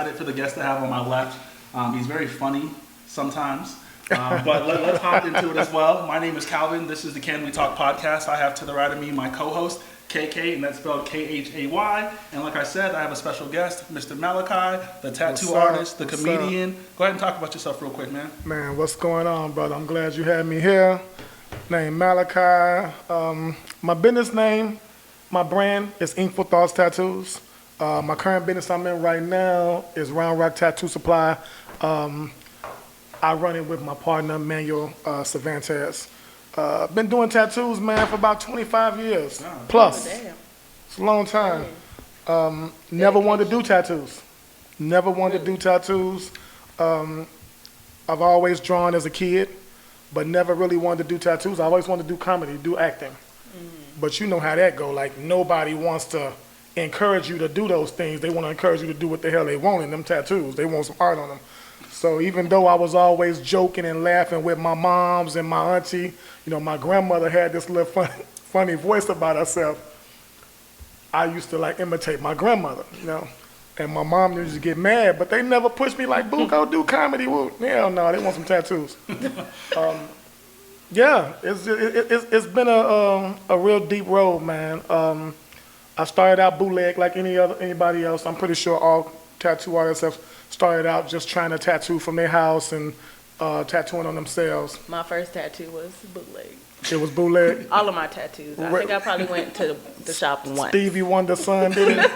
excited for the guest to have on my left. He's very funny sometimes, but let's hop into it as well. My name is Calvin. This is the Can We Talk podcast. I have to the right of me my co-host, KK, and that's spelled Khay. And like I said, I have a special guest, Mr. Malachi, the tattoo artist, the comedian. Go ahead and talk about yourself real quick, man. Man, what's going on, brother? I'm glad you had me here. Name Malachi. My business name, my brand is Inkful Thoughts Tattoos. My current business I'm in right now is Round Rock Tattoo Supply. I run it with my partner, Manuel Cervantes. Been doing tattoos, man, for about 25 years plus. Damn. It's a long time. Never wanted to do tattoos. Never wanted to do tattoos. I've always drawn as a kid, but never really wanted to do tattoos. I always wanted to do comedy, do acting. But you know how that go. Like, nobody wants to encourage you to do those things. They want to encourage you to do what the hell they want in them tattoos. They want some art on them. So even though I was always joking and laughing with my moms and my auntie, you know, my grandmother had this little funny voice about herself. I used to like imitate my grandmother, you know. And my mom used to get mad, but they never pushed me like, boo, go do comedy. Woo. Hell no, they want some tattoos. Yeah, it's been a real deep road, man. I started out bootleg like anybody else. I'm pretty sure all tattoo artists have started out just trying to tattoo from their house and tattooing on themselves. My first tattoo was bootleg. It was bootleg. All of my tattoos. I think I probably went to the shop once. Stevie Wonder's son did it.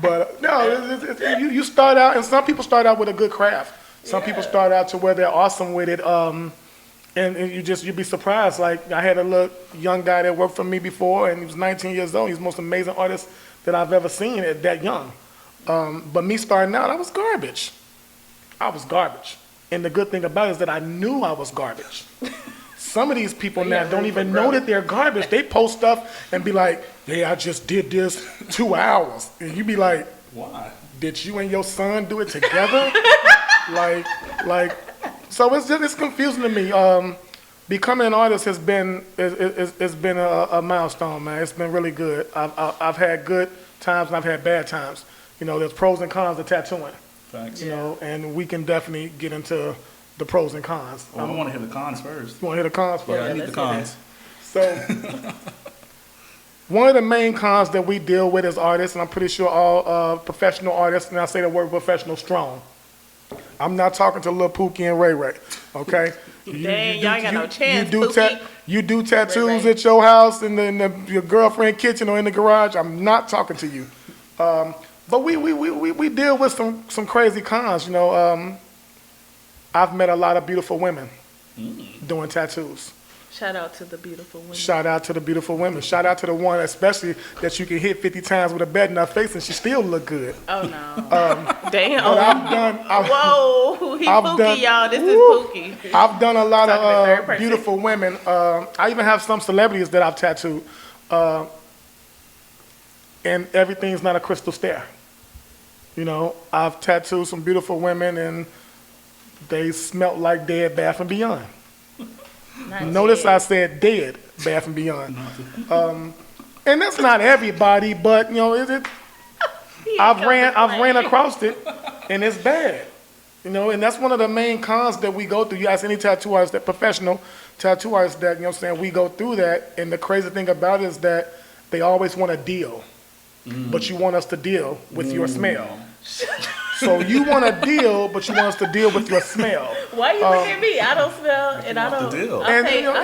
But no, you start out, and some people start out with a good craft. Some people start out to where they're awesome with it. And you'd be surprised. Like, I had a little young guy that worked for me before, and he was 19 years old. He's the most amazing artist that I've ever seen at that young. But me starting out, I was garbage. I was garbage. And the good thing about it is that I knew I was garbage. Some of these people now don't even know that they're garbage. They post stuff and be like, yeah, I just did this 2 hours. And you be like, Why? did you and your son do it together? So it's confusing to me. Becoming an artist has been a milestone, man. It's been really good. I've had good times and I've had bad times. You know, there's pros and cons to tattooing. Thanks. You know, and we can definitely get into the pros and cons. Well, I want to hear the cons first. You want to hear the cons first? Yeah, I need the cons. So, one of the main cons that we deal with as artists, and I'm pretty sure all professional artists, and I say the word professional strong. I'm not talking to Lil Pookie and Ray Ray, okay? Dang, y'all ain't got no chance, You do tattoos Ray Ray. at your house, in your girlfriend's kitchen, or in the garage. I'm not talking to you. But we deal with some crazy cons, you know. I've met a lot of beautiful women doing tattoos. Shout out to the beautiful women. Shout out to the beautiful women. Shout out to the one especially that you can hit 50 times with a bat in her face and she still look good. Oh, no. Damn. Whoa, he Pookie, y'all. This is Pookie. I've done a lot Talking to third of person. beautiful women. I even have some celebrities that I've tattooed. And everything's not a crystal stair. You know, I've tattooed some beautiful women and they smelt like Dead Bath and Beyond. Notice I said dead Bath and Beyond. And that's not everybody, but you know, I've ran across it and it's bad. You know, and that's one of the main cons that we go through. You ask any tattoo artist, that professional tattoo artist, that, you know what I'm saying, we go through that, and the crazy thing about it is that they always want to deal. But you want us to deal with your smell. So you want to deal, but you want us to deal with your smell. Why you look at me? I don't smell, and I want don't. the deal. I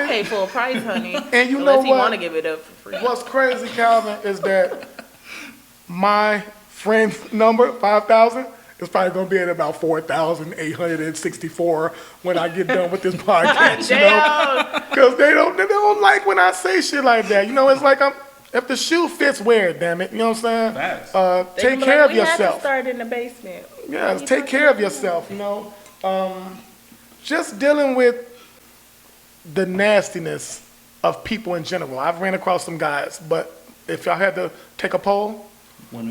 pay full price, honey. And you unless know he what? want to give it up for free. What's crazy, Calvin, is that my friend's number, 5,000, is probably going to be at about 4,864 when I get done with this podcast. You know? Because they don't like when I say shit like that. You know, it's like if the shoe fits, wear it, damn it. You know what I'm saying? Facts. Take care of We had to yourself. start in the basement. Yeah, take care of yourself, you know. Just dealing with the nastiness of people in general. I've ran across some guys, but if y'all had to take a poll,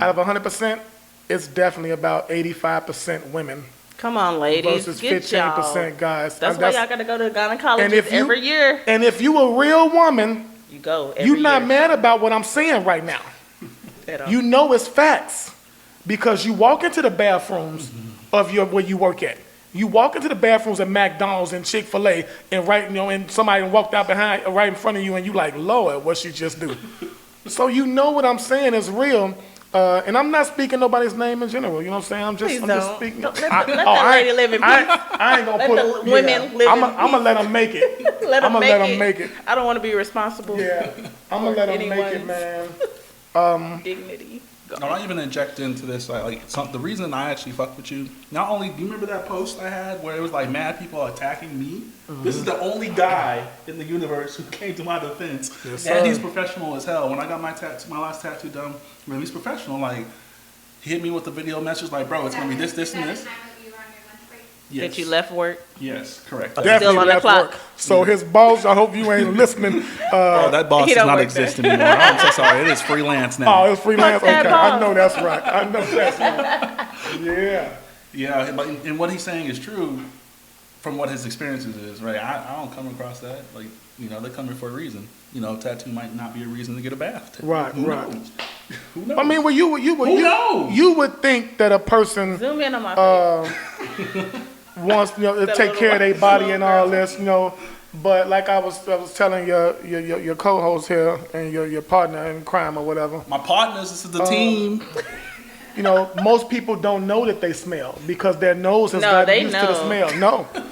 out of 100%, it's definitely about 85% women Come on, ladies. versus Get 15% y'all. guys. That's why y'all got to go to the gynecologist every year. And if you a real woman, You go every you're not year. mad about what I'm saying right now. At all. You know it's facts. because you walk into the bathrooms of where you work at. You walk into the bathrooms at McDonald's and Chick-fil-A and somebody walked out right in front of you and you like, Lord, what she just do? So you know what I'm saying is real. And I'm not speaking nobody's name in general. You know what I'm saying? I'm just speaking. Let that lady live in peace. I ain't gonna Let the women live in I'm gonna let them make it. Let I'm them gonna let them make it. I don't want to be responsible. Yeah, I'm gonna let them make it, man. Dignity. I want to even inject into this, the reason I actually fuck with you, not only, do you remember that post I had where it was like mad people attacking me? This is the only guy in the universe who came to my defense. Yes, and sir. he's professional as hell. When I got my last tattoo done, man, he's professional. Like, he hit me with the video message like, bro, it's going to be this, this, and this. Yes. That you left work. Yes, correct. Still on the left clock. work. So his boss, I hope you ain't listening. Oh, that boss He does don't not work exist anymore. I'm so sorry. It is freelance now. Oh, it's freelance? Fuck that Okay, boss. I know that's right. I know that's right. Yeah. Yeah, but and what he's saying is true from what his experiences is, right? I don't come across that. Like, they come here for a reason. Tattoo might not be a reason to get a bath. Right, Who right. knows? Who knows? I mean, well, Who knows? you would think that a person Zoom in on my face. wants to take care of their body and all this, but like I was telling your co-host here and your partner in crime or whatever, My partners, this is the team. most people don't know that they smell because their nose has No, gotten they used to the know. smell.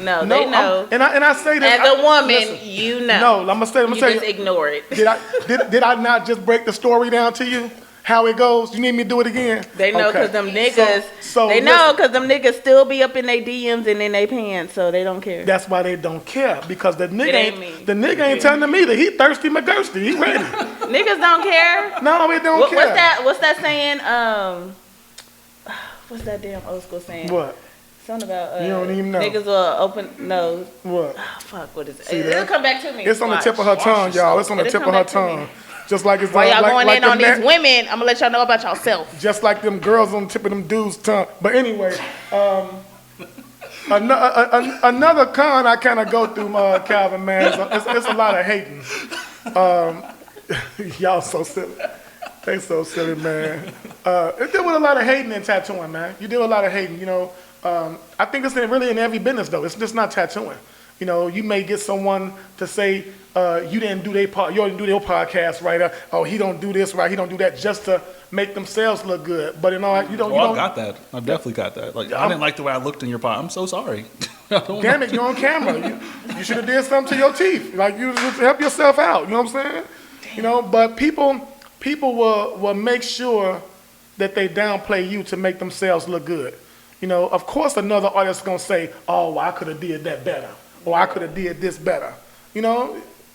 No, they know. And I say this As a woman, listen, you know. No, I'm gonna You tell just you. ignore it. Did I not just break the story down to you? How it goes? You need me to do it again? They know Okay. because them niggas. So they know listen. because them niggas still be up in their DMs and in their pants, so they don't care. That's why they don't care because the nigga ain't me. ain't telling me that he thirsty McGirsty. He ready. Niggas don't care. No, he don't care. What's that saying? What's that damn old school saying? What? Something about You don't even know. niggas will open no. What? Oh, fuck, what is it? See It'll that? come back to me. It's on the Watch. tip of her tongue, y'all. It's on the It'll tip come of her back to me. tongue. Just like it's While y'all going in on them these women, I'm gonna let y'all know about yourself. just like them girls on the tip of them dudes' tongue. But anyway, another con I kind of go through, Calvin, man. It's a lot of hating. Y'all so silly. They so silly, man. It deal with a lot of hating in tattooing, man. You deal with a lot of hating, I think it's really in every business, though. It's just not tattooing. You may get someone to say, you didn't do their part, you didn't do their podcast right. Oh, he don't do this right, he don't do that, just to make themselves look good. But you don't. I got that. I've definitely got that. Like, I didn't like the way I looked in your pot. I'm so sorry. Damn it, you're on camera. You should have did something to your teeth. Like, you just help yourself out. You know what I'm saying? But people will make sure that they downplay you to make themselves look good. Of course another artist is going to say, oh, well, I could have did that better. Or I could have did this better.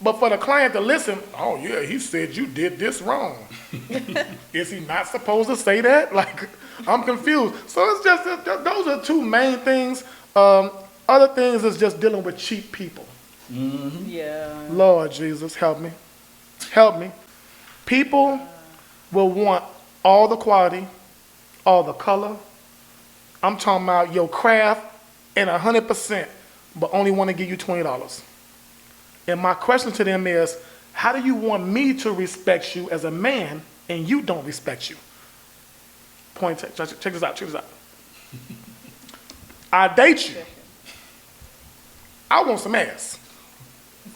But for the client to listen, oh, yeah, he said you did this wrong. Is he not supposed to say that? Like, I'm confused. So it's just, those are two main things. Other things is just dealing with cheap people. Yeah. Lord Jesus, help me. Help me. People will want all the quality, all the color. I'm talking about your craft and 100%, but only want to give you $20. And my question to them is, how do you want me to respect you as a man and you don't respect you? Check this out. I date you. I want some ass.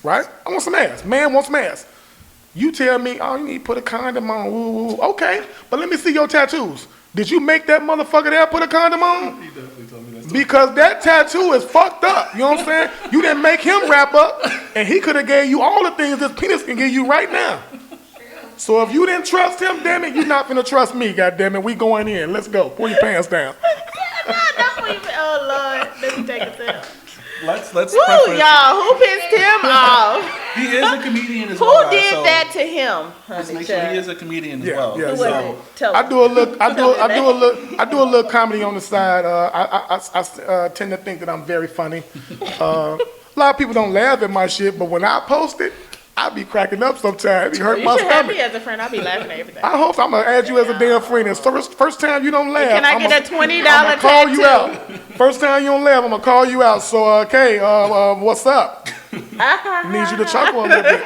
Right? I want some ass. Man wants some ass. You tell me, oh, you need to put a condom on. Woo. Okay, but let me see your tattoos. Did you make that motherfucker there put a condom on? He definitely told me that. Because that tattoo is fucked up. You know what I'm saying? You didn't make him wrap up, and he could have gave you all the things this penis can give you right now. So if you didn't trust him, damn it, you're not gonna trust me, goddamn it. We going in. Let's go. Pull your pants down. Oh Lord, let me take it down. Let's Woo, preface- y'all, who pissed him off? He is a comedian as Who well. did so that to him, Let's honey make sure he child? is a comedian as Yeah, well. yeah, Who yeah. was it? Tell I me. do a little comedy on the side. I tend to think that I'm very funny. A lot of people don't laugh at my shit, but when I post it, I be cracking up sometimes. It hurt You my should have me stomach. as a friend. I'll be laughing at everything. I hope I'm gonna add you as a damn friend. And so first time you don't laugh, Can I I'ma- get a $20 I'ma call you tattoo? out. First time you don't laugh, I'm gonna call you out. So okay, what's up? Need you to chuckle a little bit.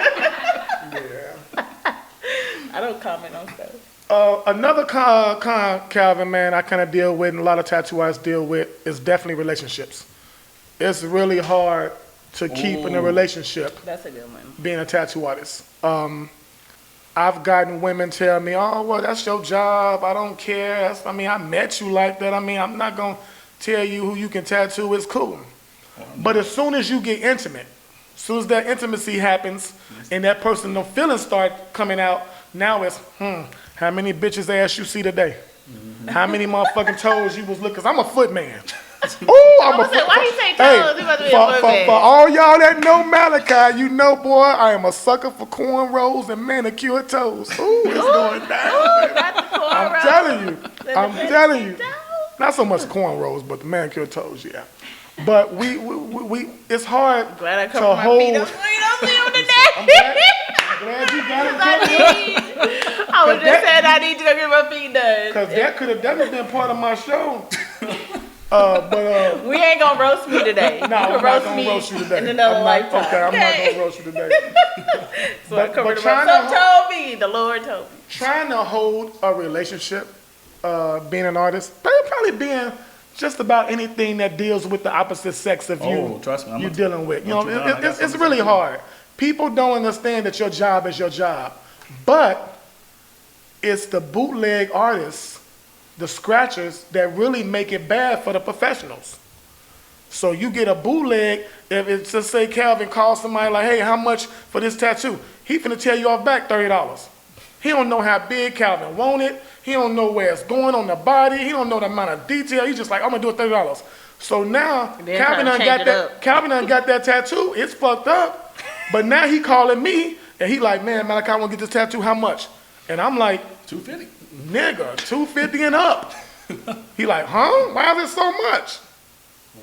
I don't comment on stuff. Another Calvin, man, I kind of deal with, and a lot of tattoo artists deal with, is definitely relationships. It's really hard to keep in a relationship That's a good one. being a tattoo artist. I've gotten women tell me, oh, well, that's your job. I don't care. I met you like that. I'm not going to tell you who you can tattoo. It's cool. But as soon as you get intimate, as soon as that intimacy happens and that person, the feelings start coming out, now it's, how many bitches ass you see today? How many motherfucking toes you was looking? Because I'm a foot man. Ooh, I'm a foot. Why you say toes? You must be a foot man. For all y'all that know Malachi, you know, boy, I am a sucker for cornrows and manicured toes. Ooh, it's going down. I'm telling you. Not so much cornrows, but the manicured toes, yeah. But we it's hard Glad I to covered my hold. feet up so you don't see them today. I'm glad you got it. I was just saying I need to go get my feet done. Because that could have definitely been part of my show. We ain't gonna roast me today. No, I'm not gonna roast you today. In another lifetime. Okay, I'm not gonna roast you today. So I covered but myself. Told me, the Lord told me. Trying to hold a relationship, being an artist, probably being just about anything that deals with the opposite sex of you, trust me, you're dealing with. You know, it's really hard. People don't understand that your job is your job, but it's the bootleg artists, the scratchers, that really make it bad for the professionals. So you get a bootleg, if it's just say Calvin calls somebody like, hey, how much for this tattoo? He finna tell you off back $30. He don't know how big Calvin want it. He don't know where it's going on the body. He don't know the amount of detail. He's just like, I'm gonna do it $30. So now Calvin done got that tattoo. It's fucked up. But now he calling me and he like, man, Malachi, I want to get this tattoo. How much? And I'm like, $250. nigga, $250 and up. He like, huh? Why is it so much?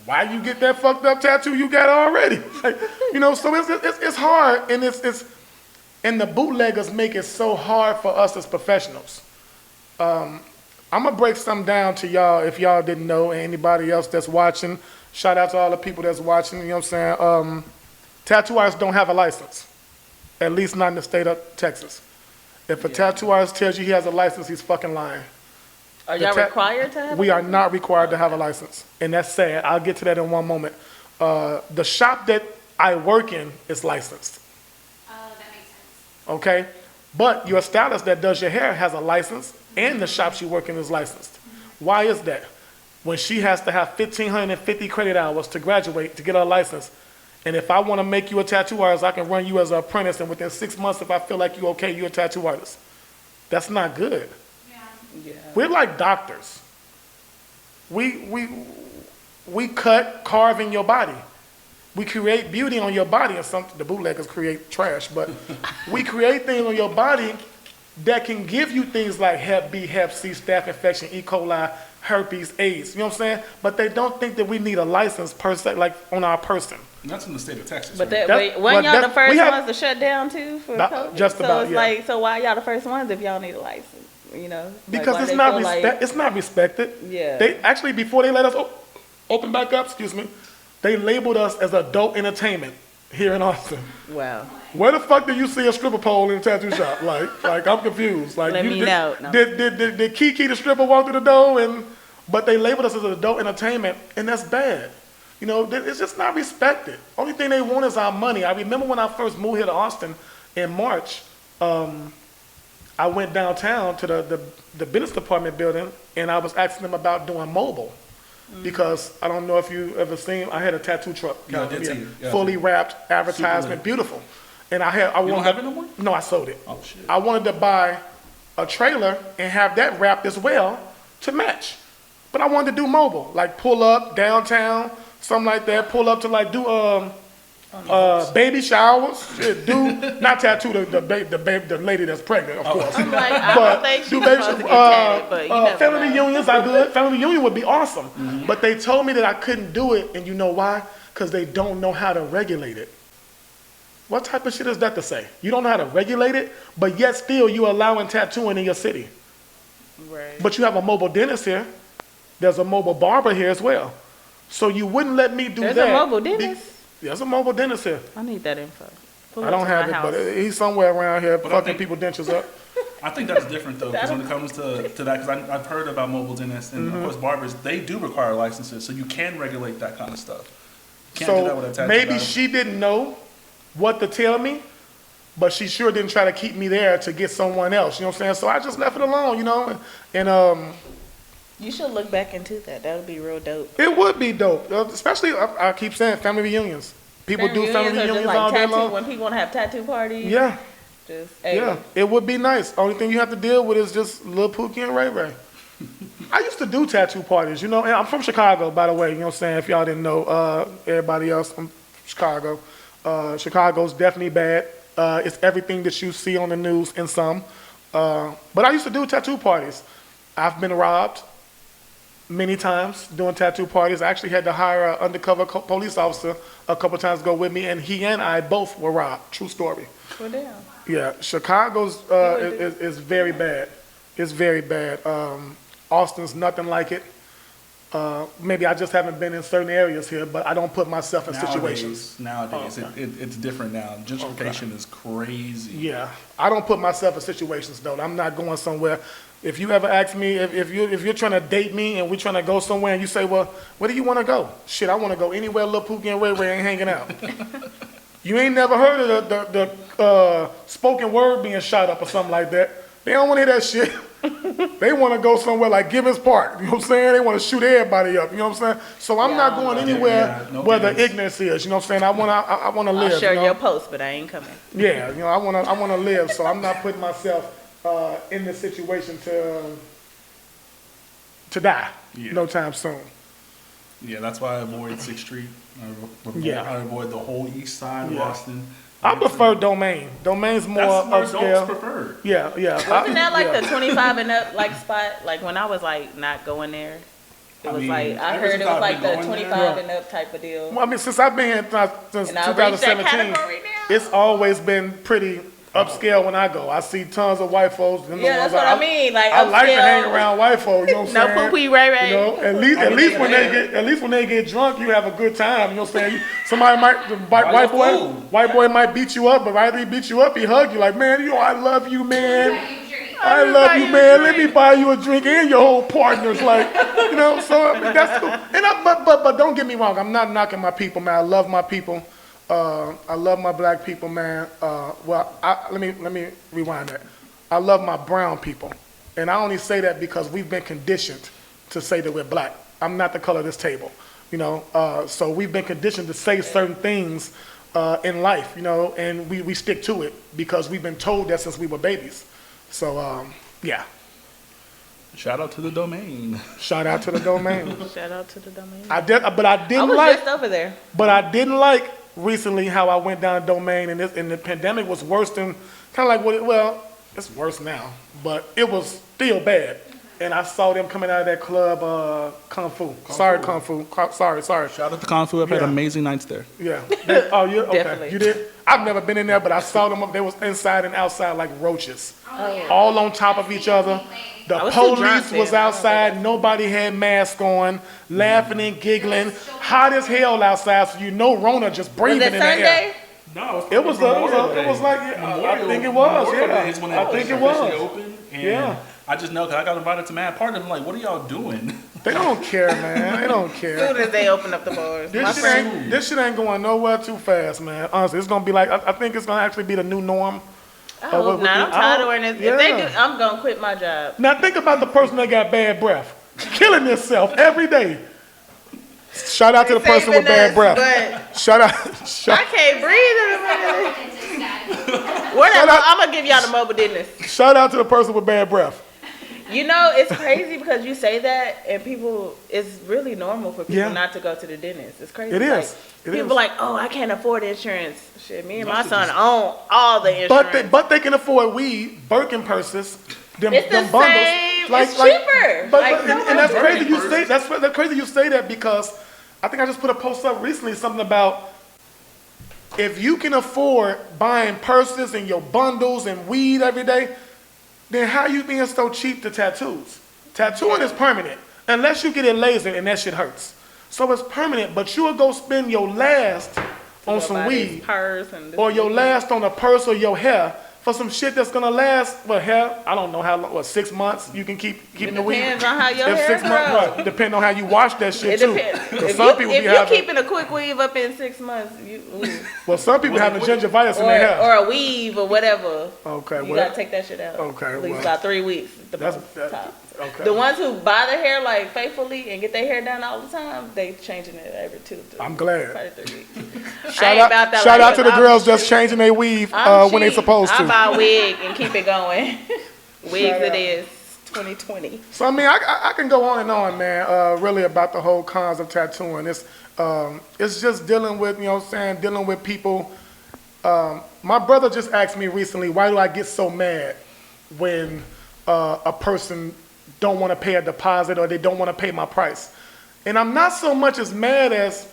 Why you get that fucked up tattoo you got already? Like, you know, so it's hard, and and the bootleggers make it so hard for us as professionals. I'm gonna break something down to y'all if y'all didn't know, and anybody else that's watching. Shout out to all the people that's watching. You know what I'm saying? Tattoo artists don't have a license, at least not in the state of Texas. If a tattoo artist tells you he has a license, he's fucking lying. Are y'all required to have? We are not required to have a license, and that's sad. I'll get to that in one moment. The shop that I work in is licensed. Oh, that makes sense. Okay, but your stylist that does your hair has a license, and the shop she works in is licensed. Why is that? When she has to have 1,550 credit hours to graduate to get her license, and if I want to make you a tattoo artist, I can run you as an apprentice, and within 6 months, if I feel like you're okay, you're a tattoo artist. That's not good. Yeah. We're like doctors. We cut, carve in your body. We create beauty on your body, and the bootleggers create trash, but we create things on your body that can give you things like Hep B, Hep C, staph infection, E. coli, herpes, AIDS. You know what I'm saying? But they don't think that we need a license per se, like on our person. And that's in the state of Texas. But right? wasn't y'all the first ones to shut down too for COVID? Just about, it's like, so why y'all the first ones if y'all need a license? You know, because it's not it's not respected. Yeah. They actually, before they let us open back up, they labeled us as adult entertainment here in Austin. Wow. Where the fuck did you see a stripper pole in a tattoo shop? Like I'm confused. Like, Let me know. No. Did Kiki the stripper walk through the door but they labeled us as adult entertainment, and that's bad. You know, it's just not respected. Only thing they want is our money. I remember when I first moved here to Austin in March, I went downtown to the business department building, and I was asking them about doing mobile. Because I don't know if you ever seen, I had a tattoo truck. Yeah, I did see it. Yeah, fully wrapped, advertisement, beautiful. And I You don't have it no more? No, I sold it. Oh, shit. I wanted to buy a trailer and have that wrapped as well to match. But I wanted to do mobile, like pull up downtown, something like that, pull up to like do baby showers, not tattoo the lady that's pregnant, of course. I'm like, I don't think she's supposed to get tatted, but you never family know. reunions are good. Family reunion would be awesome. But they told me that I couldn't do it, and you know why? Because they don't know how to regulate it. What type of shit is that to say? You don't know how to regulate it, but yet still you allowing tattooing in your city. Right. But you have a mobile dentist here. There's a mobile barber here as well. So you wouldn't let me do that. There's a mobile dentist? There's a mobile dentist here. I need that info. Pull I up don't to have my it, house. but he's somewhere around here But I fucking think- people dentures up. I think that's different though, because when it comes to that, because I've heard about mobile dentists and of course barbers, they do require licenses, so you can regulate that kind of stuff. You can't do that with a So tattoo maybe artist. she didn't know what to tell me, but she sure didn't try to keep me there to get someone else. You know what I'm saying? So I just left it alone, you know. And You should look back into that. That would be real dope. it would be dope, especially I keep saying family reunions. People do family are just reunions like all day tattoo, long. when people want to have tattoo parties. Yeah, Just, hey, yeah, it would be nice. Only thing you have to deal with is just Lil Pookie and Ray Ray. I used to do tattoo parties, you know. And I'm from Chicago, by the way. You know what I'm saying? If y'all didn't know, everybody else from Chicago. Chicago's definitely bad. It's everything that you see on the news and some. But I used to do tattoo parties. I've been robbed many times doing tattoo parties. I actually had to hire an undercover police officer a couple times to go with me, and he and I both were robbed. True story. well, damn. Yeah, Chicago's is very bad. It's very bad. Austin's nothing like it. Maybe I just haven't been in certain areas here, but I don't put myself in situations. Nowadays, it's different now. Gentrification is crazy. Yeah, I don't put myself in situations though. I'm not going somewhere. If you ever ask me, if you're trying to date me and we're trying to go somewhere and you say, well, where do you want to go? Shit, I want to go anywhere Lil Pookie and Ray Ray ain't hanging out. You ain't never heard of the spoken word being shot up or something like that. They don't want to hear that shit. They want to go somewhere like Gibbons Park. You know what I'm saying? They want to shoot everybody up. You know what I'm saying? So I'm not going anywhere where the ignorance is. You know what I'm saying? I want to live. I'll share you know? your post, but I ain't coming. Yeah, you know, I want to live. So I'm not putting myself in this situation to die Yeah. no time soon. Yeah, that's why I avoid 6th Street. Yeah. I avoid the whole east side of Yeah. Austin. I prefer Domain. Domain's more That's where adults upscale. prefer. Yeah. Wasn't that like yeah. the 25 and up like spot? Like when I was like not going there, it I was mean, like I ever heard since it was I've like been the going there- 25 and up type of deal. Well, I mean, since I've been here since And I reached that 2017, category now. it's always been pretty upscale when I go. I see tons of white folks. Them the Yeah, that's ones what I mean. Like I like to upscale. hang around white folks. You know what I'm No saying? Pookie Ray Ray. You know, at least when they get drunk, you have a good time. You know what I'm saying? Somebody might, white boy might beat you up, but right after he beat you up, he hug you like, man, I love you, man. I love you, man. Let me buy you a drink and your whole partner's like, you know. So I mean, that's cool. And but don't get me wrong. I'm not knocking my people, man. I love my people. I love my black people, man. Let me rewind that. I love my brown people, and I only say that because we've been conditioned to say that we're black. I'm not the color of this table, you know. So we've been conditioned to say certain things in life, you know, and we stick to it because we've been told that since we were babies. So yeah. Shout out to the Domain. Shout out to the Domain. Shout out to the Domain. I I didn't was like. just over there. But I didn't like recently how I went down Domain, and the pandemic was worse than kind of like it's worse now, but it was still bad. And I saw them coming out of that club, Kung Fu. Sorry, Kung Fu. Sorry. Shout out to Kung Fu. I've had Yeah. amazing nights there. Yeah. Oh, you okay? Definitely. You did? I've never been in there, but I saw them. They was inside and outside like roaches, Oh, all on top of each other. The I was too drunk police then. was I don't outside. Nobody had masks on, laughing and giggling. Hot as hell outside, so you know Rona just Was breathing it in the air. Sunday? No, It was like I think it was. Yeah, Is when I think it was. Open, and Yeah. I just know because I got invited to mad party. I'm like, what are y'all doing? They don't care, man. They don't As care. soon as they open up the bars. My friend, This shit ain't going nowhere too fast, man. Honestly, it's gonna be like I think it's gonna actually be the new norm. I hope not. I'm tired of wearing this. If they do, Yeah. I'm gonna quit my job. Now think about the person that got bad breath, killing himself every day. Shout out to the person with bad breath. But Shout out. I can't breathe in the Whatever. I'm gonna give y'all the mobile dentist. Shout out to the person with bad breath. You know, it's crazy because you say that and people, it's really normal for people Yeah. not to go to the dentist. It's crazy. It is. Like, It people is. like, oh, I can't afford insurance. Shit, me and my son own all the insurance. But they can afford weed, Birkin purses, them It's the them bundles. same. It's cheaper. But, Like, and that's Birkin crazy you purse. say that's crazy you say that because I think I just put a post up recently something about if you can afford buying purses and your bundles and weed every day, then how you being so cheap to tattoos? Tattooing is permanent unless you get it lasered and that shit hurts. So it's permanent, but you will go spend your last on some Nobody's weed purse and this or your and last on a purse or your hair for some shit that's gonna last, well, hell, I don't know how long, 6 months you can keep It keeping the weave? depends on how your If hair 6 months, grows. right, depending on how you wash that shit It too. depends. 'Cause If some people you, be if you're having, keeping a quick weave up in 6 months, well, some people having gingivitis in their hair. or a weave or whatever, Okay, you well, gotta take that shit out. Okay, At least well, about 3 weeks. The that's- most that- top. okay. The ones who buy their hair like faithfully and get their hair done all the time, they changing it every 2 to I'm glad. probably 3 weeks. I Shout ain't out, about that shout life, out to the I'm girls that's cheap. changing their weave I'm when they cheap. supposed I to. buy a wig and keep it going. Wigs Shout it out. is. 2020. So I mean, I can go on and on, man. Really about the whole cons of tattooing. It's just dealing with, you know what I'm saying, dealing with people. My brother just asked me recently, why do I get so mad when a person don't want to pay a deposit or they don't want to pay my price? And I'm not so much as mad as,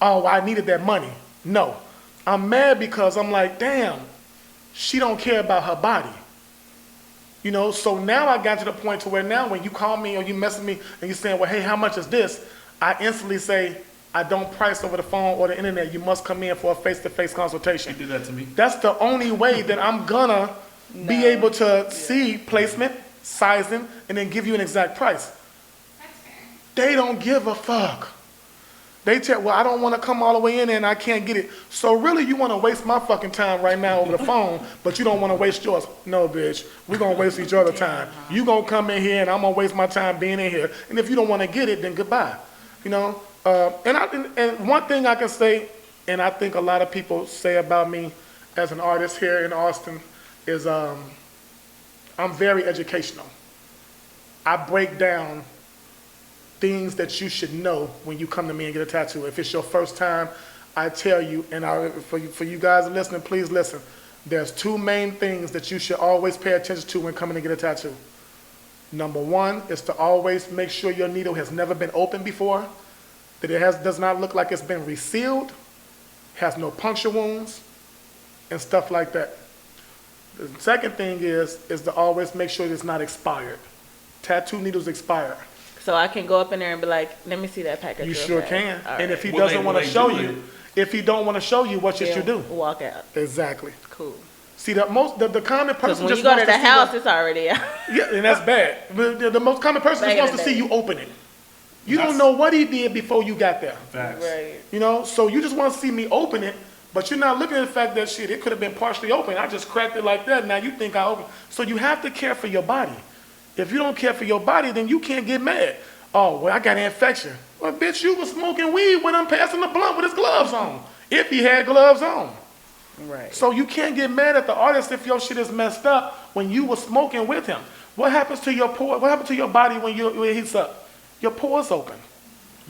oh, I needed that money. No, I'm mad because I'm like, damn, she don't care about her body. You know, so now I got to the point to where now when you call me or you message me and you're saying, well, hey, how much is this? I instantly say, I don't price over the phone or the internet. You must come in for a face-to-face consultation. You do that to me. That's the only way that I'm gonna be able to see placement, sizing, and then give you an exact price. That's fair. They don't give a fuck. They tell, well, I don't want to come all the way in there and I can't get it. So really, you want to waste my fucking time right now over the phone, but you don't want to waste yours. No, bitch. We're going to waste each other's time. You going to come in here and I'm going to waste my time being in here. And if you don't want to get it, then goodbye. You know? And one thing I can say, and I think a lot of people say about me as an artist here in Austin, is I'm very educational. I break down things that you should know when you come to me and get a tattoo. If it's your first time, I tell you, and for you guys listening, please listen. There's 2 main things that you should always pay attention to when coming to get a tattoo. Number 1 is to always make sure your needle has never been opened before, that it does not look like it's been resealed, has no puncture wounds, and stuff like that. The second thing is to always make sure it's not expired. Tattoo needles expire. So I can go up in there and be like, let me see that package. You real sure fast. can. All And right. if he Will doesn't they- want will to they show do you, it? if he don't want to show you, what should you do? Walk out. Exactly. Cool. See, the common Because person when just you go to wants the see house, what- it's already out. yeah, and that's bad. The most common person Back just in wants the to see day. you open it. You That's- don't know what he did before you got there. Facts. Right. You know, so you just want to see me open it, but you're not looking at the fact that shit, it could have been partially open. I just cracked it like that. Now you think I opened. So you have to care for your body. If you don't care for your body, then you can't get mad. Oh, well, I got an infection. Well, bitch, you was smoking weed when I'm passing the blunt with his gloves on. If he had gloves on. Right. So you can't get mad at the artist if your shit is messed up when you were smoking with him. What happens to your pore? What happens to your body when it heats up? Your pores open.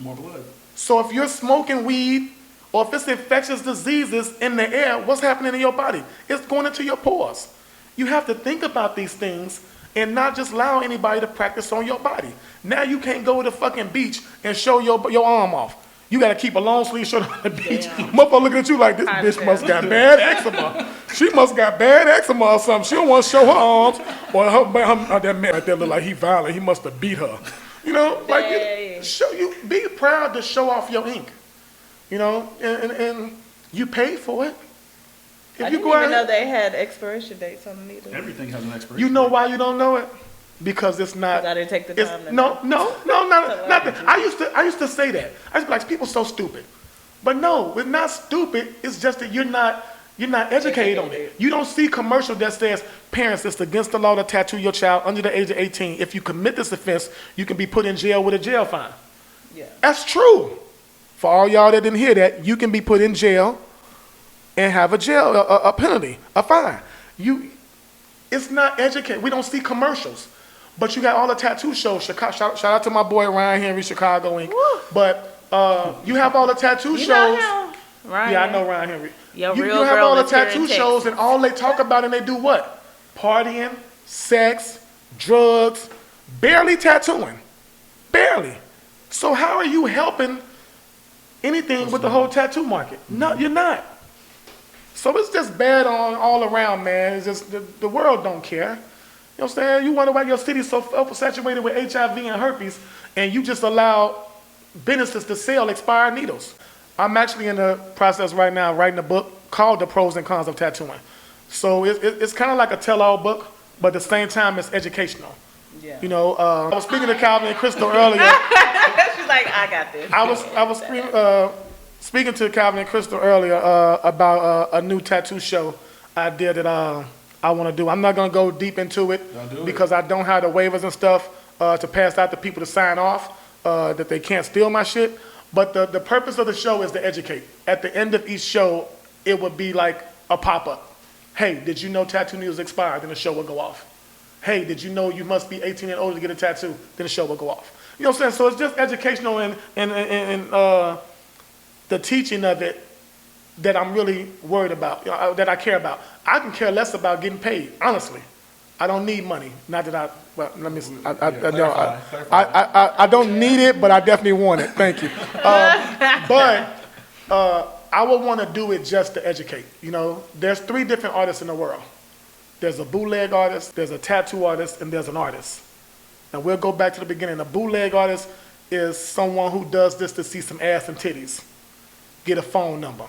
More blood. So if you're smoking weed or if it's infectious diseases in the air, what's happening in your body? It's going into your pores. You have to think about these things and not just allow anybody to practice on your body. Now you can't go to the fucking beach and show your arm off. You got to keep a long sleeve shirt on the beach. Motherfucker looking at you like, this I bitch must got understand. bad eczema. She must got bad eczema or something. She don't want to show her arms. Or that man right there look like he violent. He must have beat her. You know, like Dang. be proud to show off your ink. You know, and you paid for it. If I you didn't go even know out, they had expiration dates on the needle. Everything has an expiration. you know why you don't know it? Because it's not. 'Cause I didn't take the it's- time to no, know. not that. I used to say that. I used to be like, people so stupid. But no, it's not stupid. It's just that you're not educated on it. You don't see commercial that says, parents, it's against the law to tattoo your child under the age of 18. If you commit this offense, you can be put in jail with a jail fine. Yeah. That's true. For all y'all that didn't hear that, you can be put in jail and have a penalty, a fine. It's not educated. We don't see commercials. But you got all the tattoo shows. Shout out to my boy Ryan Henry, Chicago Inc. Woo. But you have all the tattoo You know shows. him, right? Yeah, I know Ryan Henry. Your You real have girl all the is here in tattoo Texas. shows, and all they talk about, and they do what? Partying, sex, drugs, barely tattooing. Barely. So how are you helping anything with the whole tattoo market? No, you're not. So it's just bad on all around, man. It's just the world don't care. You know what I'm saying? You wonder why your city's so saturated with HIV and herpes, and you just allow businesses to sell expired needles. I'm actually in the process right now writing a book called The Pros and Cons of Tattooing. So it's kind of like a tell-all book, but at the same time, it's educational. Yeah. You know, I was speaking to Calvin and Crystal earlier. She's like, I got this. I was speaking to Calvin and Crystal earlier about a new tattoo show idea that I want to do. I'm not going to go deep into it because I don't have the waivers and stuff to pass out to people to sign off that they can't steal my shit. But the purpose of the show is to educate. At the end of each show, it would be like a pop-up. Hey, did you know tattoo needles expire? Then the show will go off. Hey, did you know you must be 18 and older to get a tattoo? Then the show will go off. You know what I'm saying? So it's just educational and the teaching of it that I'm really worried about, that I care about. I can care less about getting paid, honestly. I don't need money. Not that I don't need it, but I definitely want it. Thank you. I would want to do it just to educate. You know, there's 3 different artists in the world. There's a bootleg artist, there's a tattoo artist, and there's an artist. Now we'll go back to the beginning. A bootleg artist is someone who does this to see some ass and titties, get a phone number.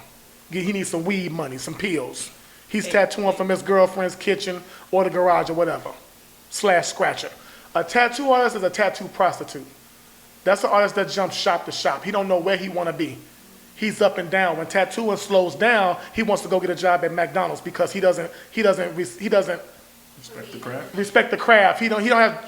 He needs some weed money, some pills. He's tattooing from his girlfriend's kitchen or the garage or whatever, /scratcher. A tattoo artist is a tattoo prostitute. That's an artist that jumps shop to shop. He don't know where he want to be. He's up and down. When tattooing slows down, he wants to go get a job at McDonald's because he doesn't Respect the craft. respect the craft. He don't have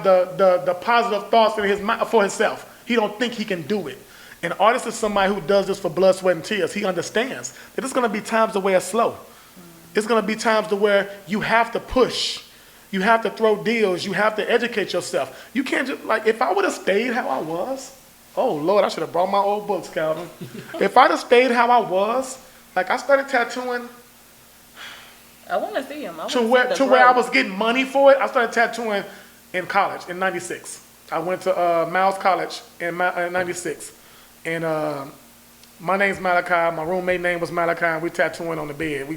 the positive thoughts in his mind for himself. He don't think he can do it. An artist is somebody who does this for blood, sweat, and tears. He understands that it's going to be times to where it's slow. It's going to be times to where you have to push. You have to throw deals. You have to educate yourself. You can't just, like, if I would have stayed how I was, oh, Lord, I should have brought my old books, Calvin. If I'd have stayed how I was, like I started tattooing I want to see him. to where I was getting money for it. I started tattooing in college in 96. I went to Miles College in 96. And my name's Malachi. My roommate name was Malachi. And we tattooing on the bed.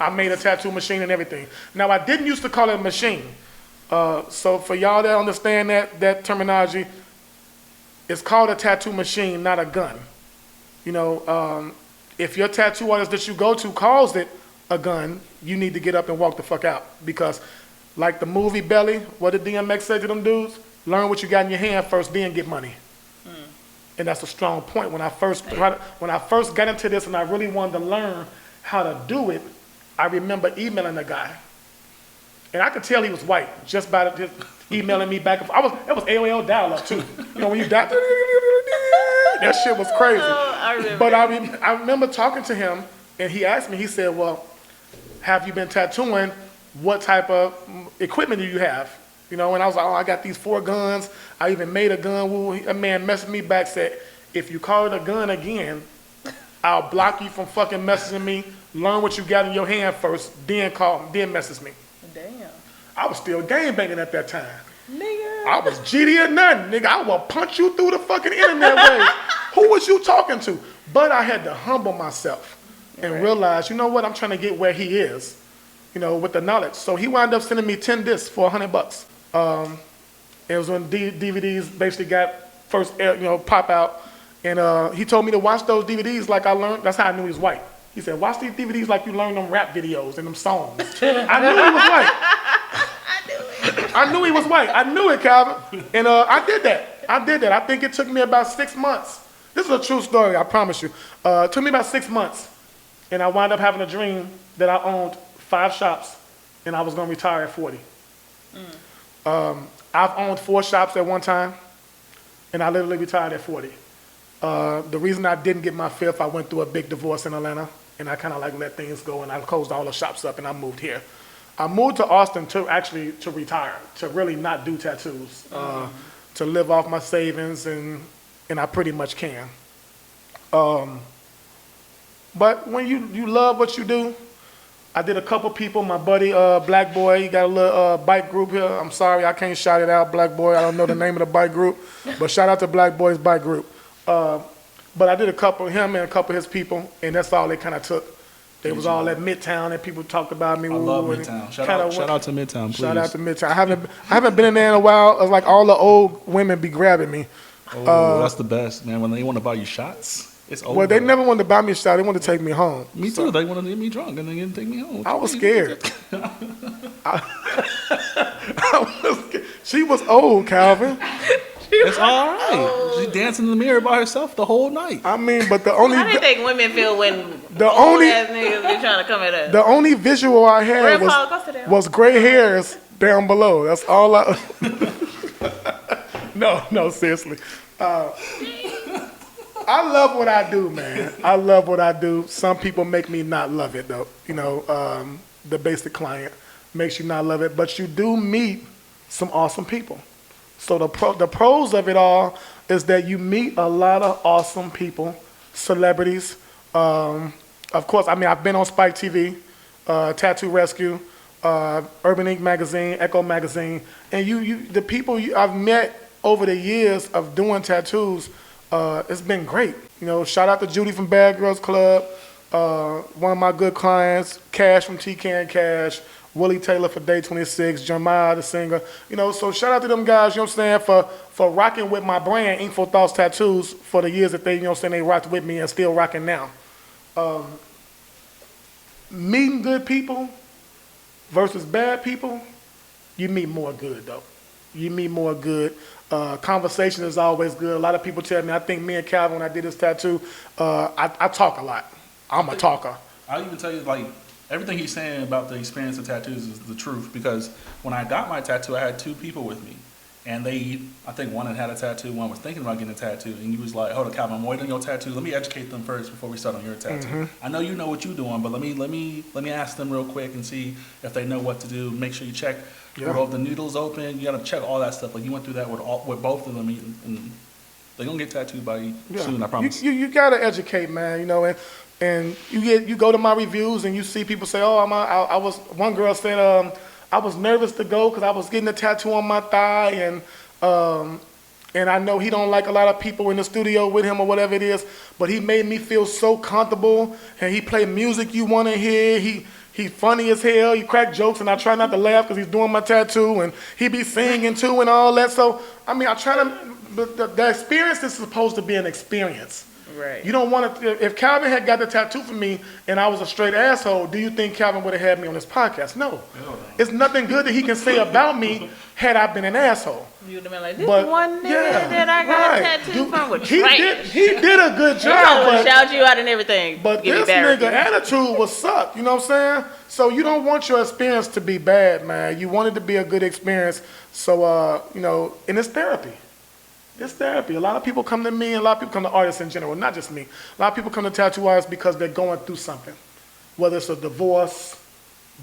I made a tattoo machine and everything. Now, I didn't used to call it a machine. So for y'all that understand that terminology, it's called a tattoo machine, not a gun. You know, if your tattoo artist that you go to calls it a gun, you need to get up and walk the fuck out. Because like the movie Belly, what did DMX say to them dudes? Learn what you got in your hand first, then get money. And that's a strong point. When I first got into this and I really wanted to learn how to do it, I remember emailing a guy. And I could tell he was white just by just emailing me back. It was AOL dial-up too. You know, when you dial, that shit was crazy. Oh, I remember. But I remember talking to him, and he asked me, he said, well, have you been tattooing? What type of equipment do you have? You know, and I was like, oh, I got these 4 guns. I even made a gun. A man messaged me back, said, if you call it a gun again, I'll block you from fucking messaging me. Learn what you got in your hand first, then message me. Damn. I was still gangbanging at that time. Nigga. I was GD or nothing, nigga. I will punch you through the fucking internet waves. Who was you talking to? But I had to humble myself and realize, you know what, I'm trying to get where he is, you know, with the knowledge. So he wound up sending me 10 discs for $100. It was when DVDs basically got first, pop out. And he told me to watch those DVDs like I learned. That's how I knew he was white. He said, watch these DVDs like you learn them rap videos and them songs. I knew he was white. I knew he was white. I knew it, Calvin. And I did that. I think it took me about 6 months. This is a true story, I promise you. It took me about 6 months. And I wound up having a dream that I owned 5 shops and I was going to retire at 40. I've owned 4 shops at one time, and I literally retired at 40. The reason I didn't get my 5th, I went through a big divorce in Atlanta, and I kind of like let things go, and I closed all the shops up, and I moved here. I moved to Austin to retire, to really not do tattoos, to live off my savings, and I pretty much can. But when you love what you do, I did a couple people. My buddy, Black Boy, he got a little bike group here. I'm sorry, I can't shout it out, Black Boy. I don't know the name of the bike group, but shout out to Black Boy's bike group. But I did a couple, him and a couple of his people, and that's all they kind of took. They was all at Midtown, and people talked about me. I love Midtown. Shout out to Midtown, please. Shout out to Midtown. I haven't been in there in a while. It's like all the old women be grabbing me. Oh, that's the best, man. When they want to buy you shots. It's over. Well, they never wanted to buy me a shot. They wanted to take me home. Me too. They wanted to get me drunk and then get take me home. I was scared. I was scared. She was old, Calvin. It's all right. She's dancing in the mirror by herself the whole night. I mean, but the only How do you think women feel when The old only- ass niggas be trying to come at us? the only visual I had Grandpa, go sit down. was gray hairs down below. That's all I. No, seriously. I love what I do, man. I love what I do. Some people make me not love it, though. You know, the basic client makes you not love it, but you do meet some awesome people. So the pros of it all is that you meet a lot of awesome people, celebrities. Of course, I mean, I've been on Spike TV, Tattoo Rescue, Urban Ink Magazine, Echo Magazine, and the people I've met over the years of doing tattoos, it's been great. You know, shout out to Judy from Bad Girls Club, one of my good clients, Cash from TK Cash, Willie Taylor for Day 26, Jeremiah the singer. You know, so shout out to them guys, you know what I'm saying, for rocking with my brand, Inkful Thoughts Tattoos, for the years that they, you know what I'm saying, they rocked with me and still rocking now. Meeting good people versus bad people, you meet more good, though. You meet more good. Conversation is always good. A lot of people tell me, I think me and Calvin, when I did this tattoo, I talk a lot. I'm a talker. I'll even tell you, like, everything he's saying about the experience of tattoos is the truth, because when I got my tattoo, I had two people with me. And I think one had a tattoo, one was thinking about getting a tattoo, and he was like, hold on, Calvin, I'm waiting on your tattoo. Let me educate them first before we start on your tattoo. Mm-hmm. I know you know what you're doing, but let me ask them real quick and see if they know what to do. Make sure you check if the needle's open. You gotta check all that stuff. Like, you went through that with both of them, and they're gonna get tattooed by you soon, I promise. You gotta educate, man, you know, and you go to my reviews and you see people say, oh, one girl said, I was nervous to go because I was getting a tattoo on my thigh, and I know he don't like a lot of people in the studio with him or whatever it is, but he made me feel so comfortable, and he played music you want to hear. He's funny as hell. He crack jokes, and I try not to laugh because he's doing my tattoo, and he be singing too and all that. So, I mean, I try to, but the experience is supposed to be an experience. Right. You don't want to, if Calvin had got the tattoo for me and I was a straight asshole, do you think Calvin would have had me on this podcast? No. It's nothing good that he can say about me had I been an asshole. You would have been like, this But, one nigga yeah, that I got right. a tattoo from was He trash. did a good I job, would but, shout you out and everything. but Give me this Barrett. nigga attitude was suck, you know what I'm saying? So you don't want your experience to be bad, man. You want it to be a good experience. So, you know, and it's therapy. It's therapy. A lot of people come to me, and a lot of people come to artists in general, not just me. A lot of people come to tattoo artists because they're going through something. Whether it's a divorce,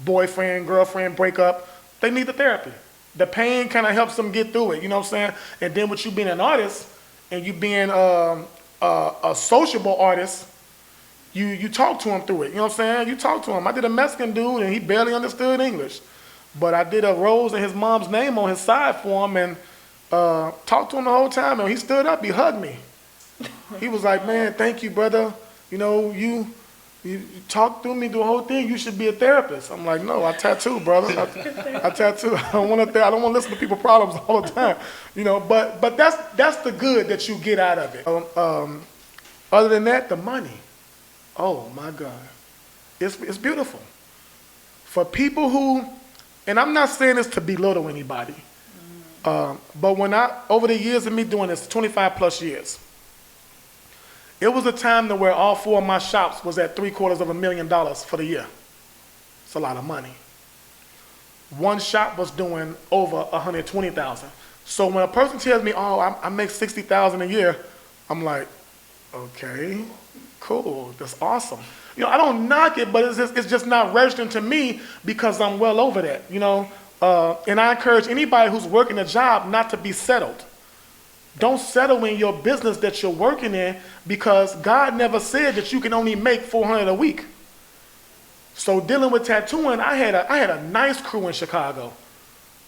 boyfriend, girlfriend breakup, they need the therapy. The pain kind of helps them get through it, you know what I'm saying? And then with you being an artist, and you being a sociable artist, you talk to him through it, you know what I'm saying? You talk to him. I did a Mexican dude, and he barely understood English. But I did a rose and his mom's name on his side for him, and talked to him the whole time, and he stood up, he hugged me. He was like, man, thank you, brother. You know, you talked through me the whole thing. You should be a therapist. I'm like, no, I tattoo, brother. I tattoo. I don't want to listen to people's problems all the time. You know, but that's the good that you get out of it. Other than that, the money. Oh my God. It's beautiful. For people who, and I'm not saying this to belittle anybody, but over the years of me doing this, 25 plus years, it was a time to where all four of my shops was at $750,000 for the year. It's a lot of money. One shop was doing over $120,000. So when a person tells me, oh, I make $60,000 a year, I'm like, okay, cool, that's awesome. You know, I don't knock it, but it's just not registering to me because I'm well over that, you know. And I encourage anybody who's working a job not to be settled. Don't settle in your business that you're working in, because God never said that you can only make $400 a week. So dealing with tattooing, I had a nice crew in Chicago.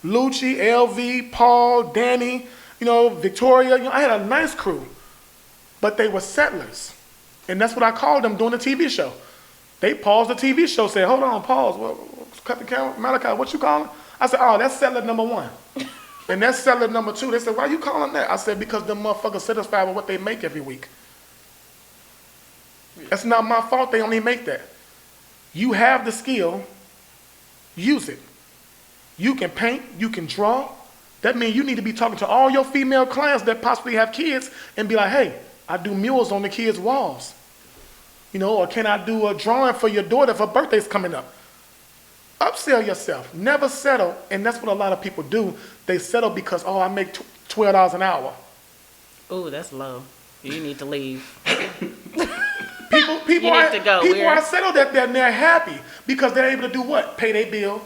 Lucci, LV, Paul, Danny, you know, Victoria. You know, I had a nice crew, but they were settlers, and that's what I called them during the TV show. They paused the TV show, said, "Hold on, pause. Well, cut the camera, Malachi. What you calling?" I said, "Oh, that's settler number one." And that's settler number two. They said, "Why you calling that?" I said, "Because them motherfuckers satisfied with what they make every week." That's not my fault they only make that. You have the skill, use it. You can paint, you can draw. That means you need to be talking to all your female clients that possibly have kids and be like, hey, I do murals on the kids' walls. You know, or can I do a drawing for your daughter if her birthday's coming up? Upsell yourself. Never settle. And that's what a lot of people do. They settle because, oh, I make $12 an hour. Ooh, that's low. You need to leave. People You need to go. People are settled that they're happy because they're able to do what? Pay their bill,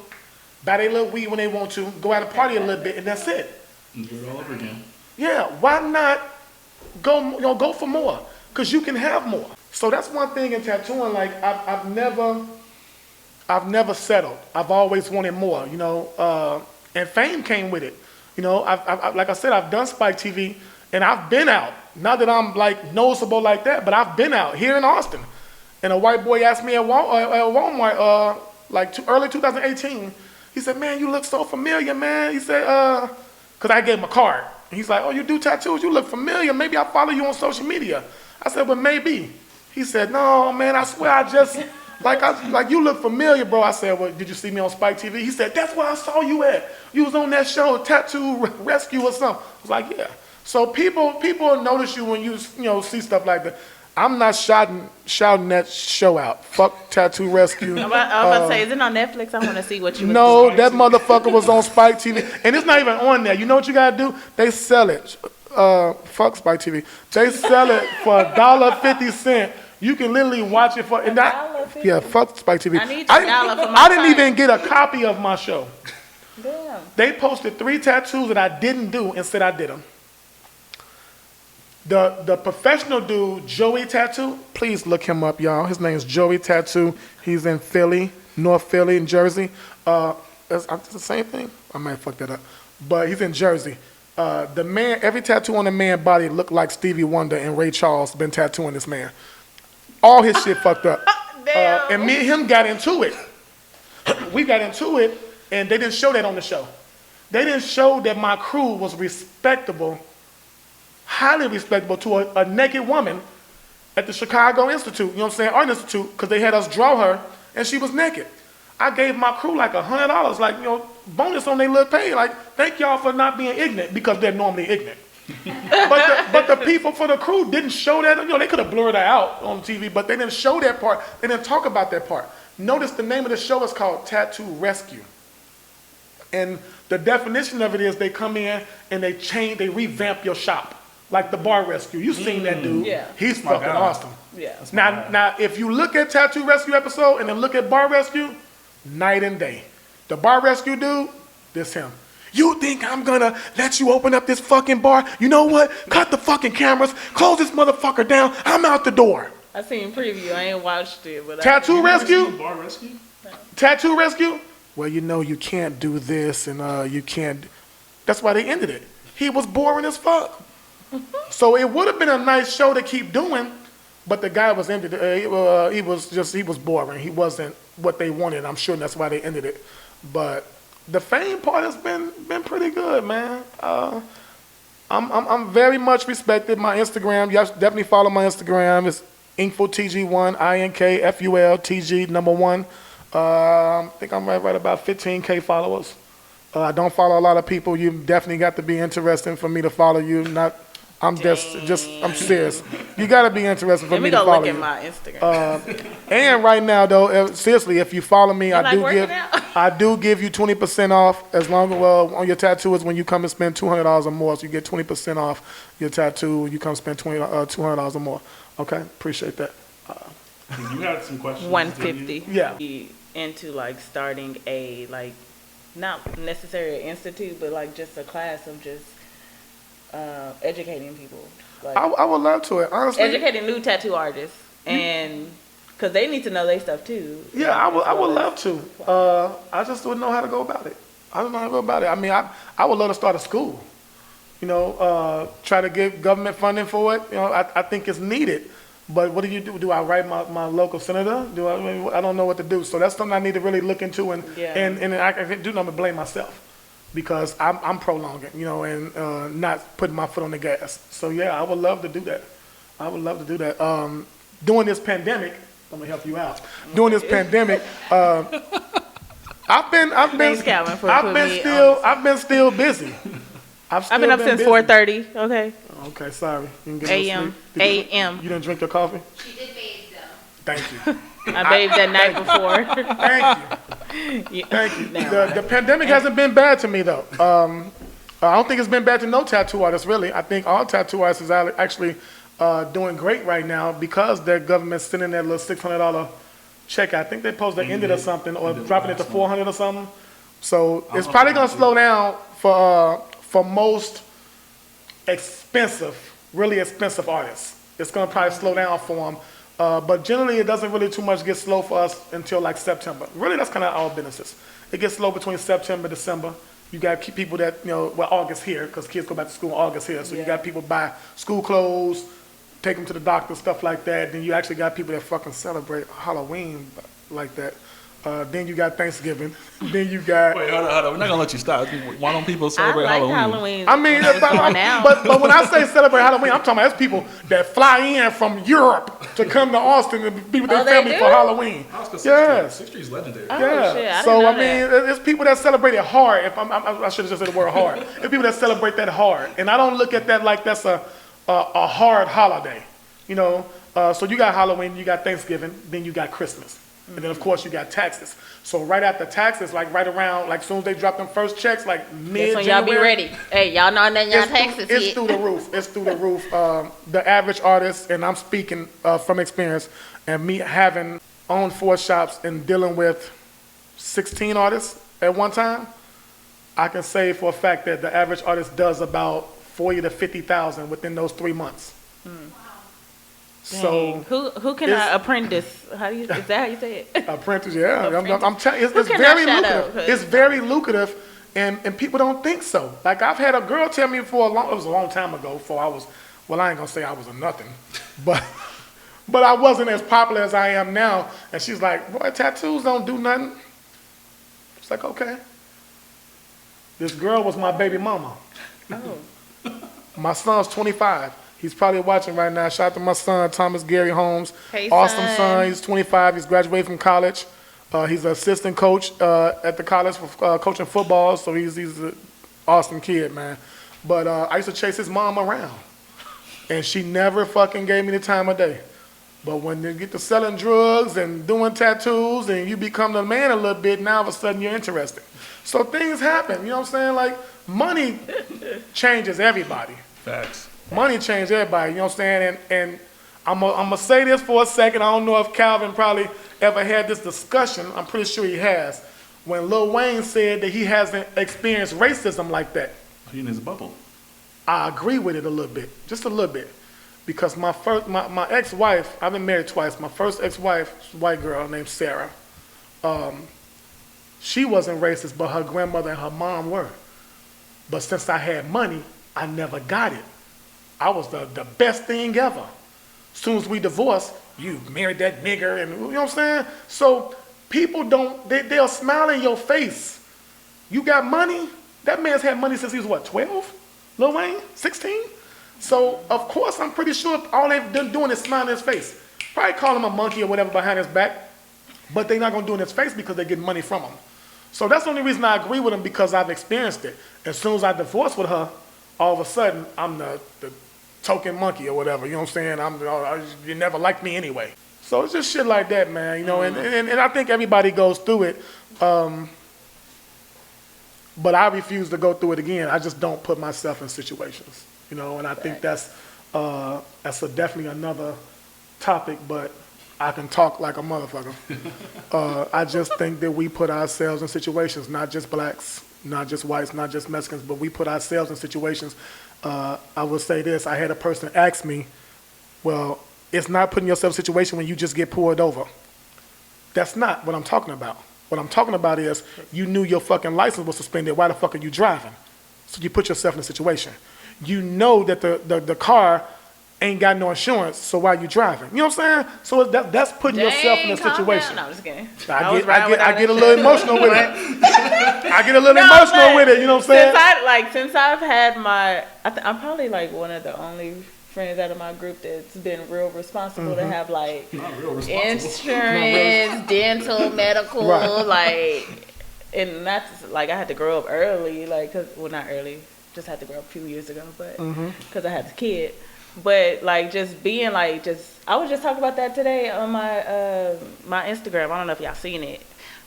buy their little weed when they want to, go out and party a little bit, and that's it. And do it all over again. Yeah, why not go for more? Because you can have more. So that's one thing in tattooing. Like I've never settled. I've always wanted more. You know, and fame came with it. You know, like I said, I've done Spike TV, and I've been out. Not that I'm like noticeable like that, but I've been out here in Austin. And a white boy asked me at Walmart, early 2018. He said, "Man, you look so familiar, man." He said, "Cause I gave him a card." And he's like, "Oh, you do tattoos? You look familiar. Maybe I follow you on social media." I said, "Well, maybe." He said, "No, man, I swear I just like you look familiar, bro." I said, "Well, did you see me on Spike TV?" He said, "That's where I saw you at. You was on that show, Tattoo Rescue or something." I was like, "Yeah." So people notice you when you see stuff like that. I'm not shouting that show out. Fuck Tattoo Rescue. I'm about to say, is it on Netflix? I want to see what you. No, that motherfucker was on Spike TV, and it's not even on there. You know what you gotta do? They sell it. Fuck Spike TV. They sell it for $1.50. You can literally watch it for $1.50? Yeah, fuck Spike TV. I need your dollar for my I didn't time. even get a copy of my show. Damn. They posted 3 tattoos that I didn't do and said I did them. The professional dude, Joey Tattoo, please look him up, y'all. His name is Joey Tattoo. He's in Philly, North Philly, in Jersey. It's the same thing? I might fuck that up. But he's in Jersey. The man, every tattoo on the man's body looked like Stevie Wonder and Ray Charles been tattooing this man. All his shit fucked up. Damn. And me and him got into it. We got into it, and they didn't show that on the show. They didn't show that my crew was respectable, highly respectable to a naked woman at the Chicago Institute, you know what I'm saying, Art Institute, because they had us draw her, and she was naked. I gave my crew like $100, like, bonus on their little pay, like, thank y'all for not being ignorant, because they're normally ignorant. but the people for the crew didn't show that, they could have blurred that out on TV, but they didn't show that part, they didn't talk about that part. Notice the name of the show is called Tattoo Rescue. And the definition of it is they come in and they revamp your shop. Like the Bar Rescue. You've seen that dude. Yeah. He's my fucking guy. awesome. Yeah. Now, if you look at Tattoo Rescue episode and then look at Bar Rescue, night and day. The Bar Rescue dude, this him. You think I'm gonna let you open up this fucking bar? You know what? Cut the fucking cameras, close this motherfucker down, I'm out the door. I seen preview. I ain't watched it, but Tattoo Rescue? Bar Rescue? Tattoo Rescue? Well, you can't do this and you can't. That's why they ended it. He was boring as fuck. So it would have been a nice show to keep doing, but the guy was ended. He was boring. He wasn't what they wanted. I'm sure that's why they ended it. But the fame part has been pretty good, man. I'm very much respected. My Instagram, you definitely follow my Instagram. It's InkfulTG1, INKFULTG #1. I think I'm right about 15K followers. I don't follow a lot of people. You definitely got to be interesting for me to follow you. I'm serious. You got to be interested for Let me me to go follow look you. at my Instagram. And right now, though, seriously, if you follow me, like working out? I do give you 20% off as long as on your tattoos when you come and spend $200 or more. So you get 20% off your tattoo when you come spend $200 or more. Okay, appreciate that. You had some questions. 150. Yeah. Be into like starting a not necessarily an institute, but like just a class of just educating people. Like I would love to it, honestly. educating new tattoo artists, and because they need to know their stuff too. Yeah, I would love to. I just wouldn't know how to go about it. I don't know how to go about it. I mean, I would love to start a school. Try to get government funding for it. I think it's needed. But what do you do? Do I write my local senator? I don't know what to do. So that's something I need to really look into, and I can do nothing but blame myself because I'm prolonging, and not putting my foot on the gas. So yeah, I would love to do that. during this pandemic, I'm gonna help you out. During this pandemic, I've been Thanks, Calvin, for putting me I've been still busy. I've been up since 4:30. Okay. Okay, sorry. You can get no A.M. sleep. A.M. You didn't drink your coffee? She did bathe though. Thank you. I bathed that night before. Thank you. Thank you. The pandemic hasn't been bad to me though. I don't think it's been bad to no tattoo artists really. I think all tattoo artists are actually doing great right now because their government's sending that little $600 check. I think they supposed to end it or something, or dropping it to 400 or something. So it's probably gonna slow down for most expensive, really expensive artists. It's gonna probably slow down for them. But generally, it doesn't really too much get slow for us until like September. Really, that's kind of all businesses. It gets slow between September, December. You got people that, August here, because kids go back to school in August here. So you got people buy school clothes, take them to the doctor, stuff like that. Then you actually got people that fucking celebrate Halloween like that. Then you got Thanksgiving. Then you got... Wait, hold on. We're not going to let you stop. Why don't people celebrate I like Halloween? Halloween. I mean, but when I say celebrate Halloween, I'm talking about it's people that fly in from Europe to come to Austin and be with their Oh, they family do? for Halloween. Yes. 6th Street's legendary. Oh, Yeah. shit, I So didn't I know mean, it's people that celebrate it hard. I should have just said the word hard. It's people that celebrate that hard, and I don't look at that like that's a hard holiday. So you got Halloween, you got Thanksgiving, then you got Christmas. And then, of course, you got taxes. So right after taxes, like right around, like as soon as they drop them first checks, like mid-January. That's when y'all be ready. Hey, y'all know that y'all taxes It's hit. through the roof. It's through the roof. The average artist, and I'm speaking from experience, and me having owned 4 shops and dealing with 16 artists at one time, I can say for a fact that the average artist does about 40 to 50,000 within those 3 months. So Who can I apprentice? Is that how you say it? apprentice, yeah. Apprentice. I'm telling you, Who it's can very I shout out? lucrative. 'Cause- It's very lucrative, and people don't think so. Like I've had a girl tell me it was a long time ago, before I was, well, I ain't gonna say I was a nothing, but I wasn't as popular as I am now. And she's like, boy, tattoos don't do nothing. It's like, okay. This girl was my baby mama. Oh. My son's 25. He's probably watching right now. Shout out to my son, Thomas Gary Holmes. Hey, awesome son. He's 25. He's graduated from college. He's an assistant coach at the college for coaching football. So he's an awesome kid, man. But I used to chase his mom around. And she never fucking gave me the time of day. But when you get to selling drugs and doing tattoos and you become the man a little bit, now all of a sudden you're interested. So things happen, you know what I'm saying? Like, money changes everybody. Facts. Money changed everybody, you know what I'm saying? And I'm gonna say this for a second. I don't know if Calvin probably ever had this discussion. I'm pretty sure he has. When Lil Wayne said that he hasn't experienced racism like that. He in his bubble. I agree with it a little bit, just a little bit. Because my ex-wife, I've been married twice. My first ex-wife, white girl named Sarah. She wasn't racist, but her grandmother and her mom were. But since I had money, I never got it. I was the best thing ever. As soon as we divorced, you married that nigger, and you know what I'm saying? So people they'll smile in your face. You got money? That man's had money since he was what, 12? Lil Wayne, 16? So of course I'm pretty sure all they've been doing is smiling in his face. Probably call him a monkey or whatever behind his back, but they're not gonna do it in his face because they're getting money from him. So that's the only reason I agree with him, because I've experienced it. As soon as I divorced with her, all of a sudden I'm the token monkey or whatever, you know what I'm saying? You never liked me anyway. So it's just shit like that, man, you know, and I think everybody goes through it. But I refuse to go through it again. I just don't put myself in situations, you know, and I think that's definitely another topic, but I can talk like a motherfucker. I just think that we put ourselves in situations, not just blacks, not just whites, not just Mexicans, but we put ourselves in situations. I will say this, I had a person ask me, well, it's not putting yourself in a situation when you just get pulled over. That's not what I'm talking about. What I'm talking about is you knew your fucking license was suspended. Why the fuck are you driving? So you put yourself in a situation. You know that the car ain't got no insurance, so why are you driving? You know what I'm saying? So that's putting yourself in a situation. No, I'm just kidding. I get a little emotional with it. I get a little emotional with it, you know what I'm saying? Since I've had my, I'm probably like one of the only friends out of my group that's been real responsible to have like Not real responsible. insurance, dental, medical, Right. like, and that's like I had to grow up early, like, well, not early, just had to grow up a few years ago, but because I had a kid. But like just being like I was just talking about that today on my my Instagram. I don't know if y'all seen it,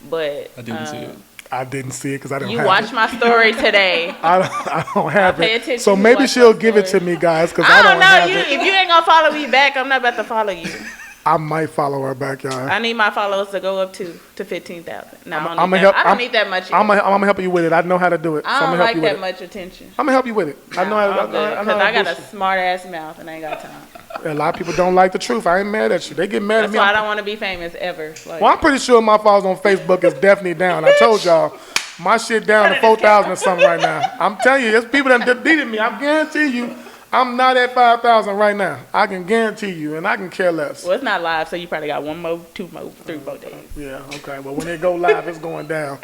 but I didn't see it. I didn't see it because I didn't you have watched it. my story today. I don't have pay it. attention So to maybe watch she'll my give it to story. me, guys, because I I don't don't know have you. it. If you ain't gonna follow me back, I'm not about to follow you. I might follow her back, y'all. I need my followers to go up to 15,000. No, I I'ma don't need that much. I'm gonna help you with it. I know how to do it. I so I'm don't gonna help like you with that it. much attention. I'm gonna help you with it. I know how to. Because I got a smart ass mouth and I ain't got time. A lot of people don't like the truth. I ain't mad at you. They get mad at That's me. why I don't want to be famous ever. Like, Well, I'm pretty sure my followers on Facebook is definitely down. I told y'all, my shit down to 4,000 or something right now. I'm telling you, there's people that deleted me. I guarantee you, I'm not at 5,000 right now. I can guarantee you, and I can care less. well, it's not live, so you probably got 1 more, 2 more, 3 more days. Yeah, okay. Well, when they go live, it's going down.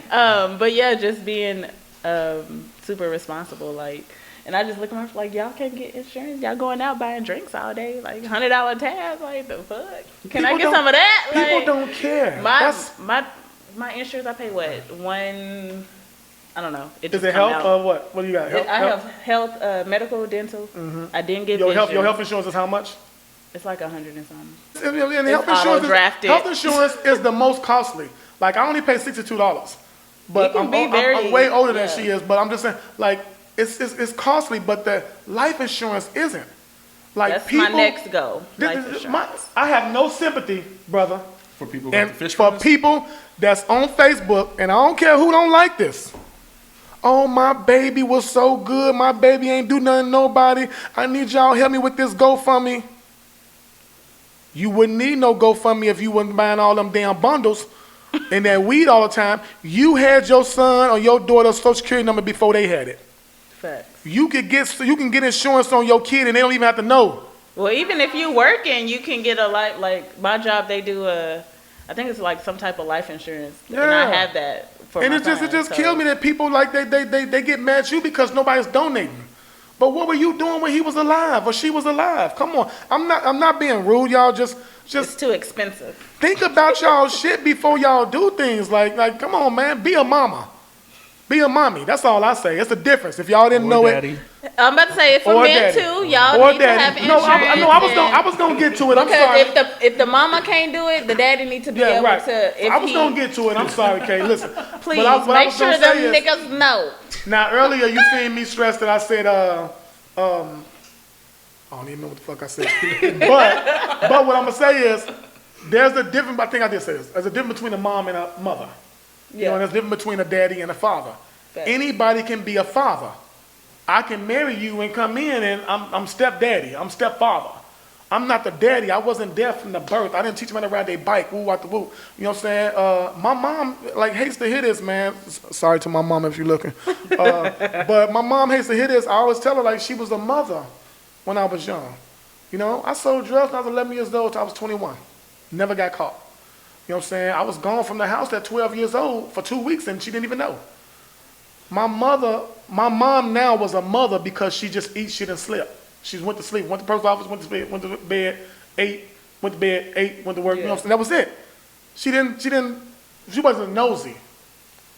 But yeah, just being super responsible, like, and I just look at my like, y'all can't get insurance. Y'all going out buying drinks all day, like $100 tabs, like the fuck. Can I People get don't- some of that? People Like, don't care. That's, my insurance, I pay what, I don't know. It is just it come health out. or what? What do you got? Health, I have health, medical, dental. I didn't get your vision. health insurance is how much? It's like 100 and something. And health insurance, auto-drafted. health insurance is the most costly. Like I only pay $62, but You can be I'm very- way older than yeah. she is. But I'm just saying, like it's costly, but the life insurance isn't. Like That's people, my next goal. This- Life this- insurance. I have no sympathy, brother, For people who and have the fish for fries? people that's on Facebook, and I don't care who don't like this. Oh, my baby was so good. My baby ain't do nothing to nobody. I need y'all to help me with this GoFundMe. You wouldn't need no GoFundMe if you wasn't buying all them damn bundles and that weed all the time. You had your son or your daughter's social security number before they had it. Facts. You can get insurance on your kid and they don't even have to know. Well, even if you working, you can get a life. Like my job, they do I think it's like some type of life insurance, and I Yeah. have that for And my it just son, so- killed me that people like they get mad at you because nobody's donating. But what were you doing when he was alive or she was alive? Come on. I'm not being rude, y'all. Just It's too expensive. think about y'all shit before y'all do things. Like come on, man. Be a mama. Be a mommy. That's all I say. It's a difference. If y'all didn't Or know daddy. it. I'm about to say for Or men daddy. too, y'all Or need to have daddy. insurance. I was gonna get to it. I'm sorry. Because if the mama can't do it, the daddy need to be Yeah, able right. to. If I was he, gonna get to it. I'm sorry, Kay. Listen. please What I make was sure gonna them say is- niggas know. Now earlier you seen me stress that I said I don't even know what the fuck I said. but what I'm gonna say is there's a difference. I think I did say this. There's a difference between a mom and a mother. You know, and there's a difference between a daddy and a father. Facts. Anybody can be a father. I can marry you and come in and I'm stepdaddy. I'm stepfather. I'm not the daddy. I wasn't there from the birth. I didn't teach them how to ride their bike. Woo, out the woo. You know what I'm saying? My mom like hates to hear this, man. Sorry to my mom if you're looking. But my mom hates to hear this. I always tell her like she was a mother when I was young. You know, I sold drugs when I was 11 years old till I was 21. Never got caught. You know what I'm saying? I was gone from the house at 12 years old for 2 weeks and she didn't even know. My mom now was a mother because she just eats shit and slept. She went to sleep, went to the post office, went to bed, ate, went to bed, ate, went to work. You know what I'm saying? That was it. She wasn't nosy.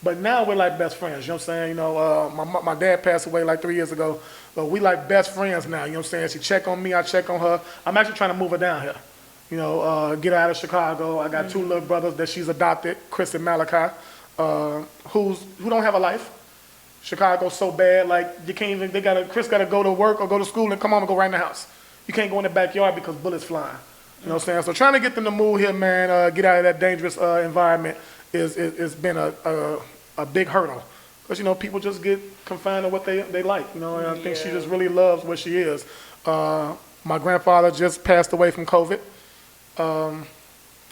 But now we're like best friends, you know what I'm saying? You know, my dad passed away like 3 years ago, but we like best friends now, you know what I'm saying? She check on me, I check on her. I'm actually trying to move her down here. You know, get her out of Chicago. I got 2 little brothers that she's adopted, Chris and Malachi, who don't have a life. Chicago's so bad, like you can't even. Chris gotta go to work or go to school and come home and go right in the house. You can't go in the backyard because bullets flying. You know what I'm saying? So trying to get them to move here, man, get out of that dangerous environment is been a big hurdle. Because you know people just get confined to what they like. You know, and I think she just really loves where she is. My grandfather just passed away from COVID,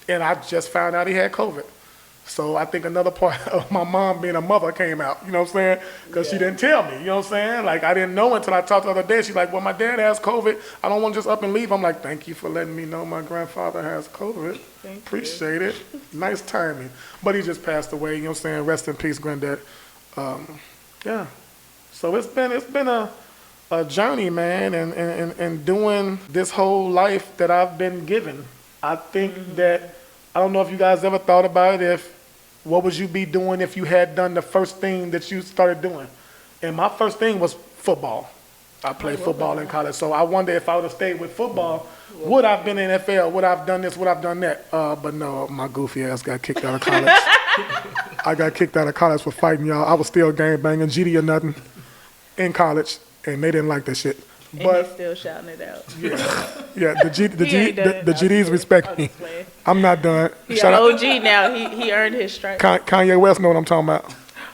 and I just found out he had COVID. So I think another part of my mom being a mother came out, you know what I'm saying? Because she didn't tell me, you know what I'm saying? Like I didn't know until I talked the other day. She's like, well, my dad has COVID. I don't want to just up and leave. I'm like, thank you for letting me know my grandfather has COVID. Appreciate it. Nice timing. But he just passed away, you know what I'm saying? Rest in peace, granddad. Yeah. So it's been a journey, man, and doing this whole life that I've been given. I think that, I don't know if you guys ever thought about it, what would you be doing if you had done the first thing that you started doing? And my first thing was football. I played football in college, so I wonder if I would have stayed with football, would I have been in NFL? Would I have done this? Would I have done that? But no, my goofy ass got kicked out of college. I got kicked out of college for fighting y'all. I was still gang banging, GD or nothing, in college, and they didn't like that shit. And But he's still shouting it out. yeah, He ain't done it. the GDs respect me. I'm not done. He's Shout an out OG now. He earned his stripes. Kanye West know what I'm talking about.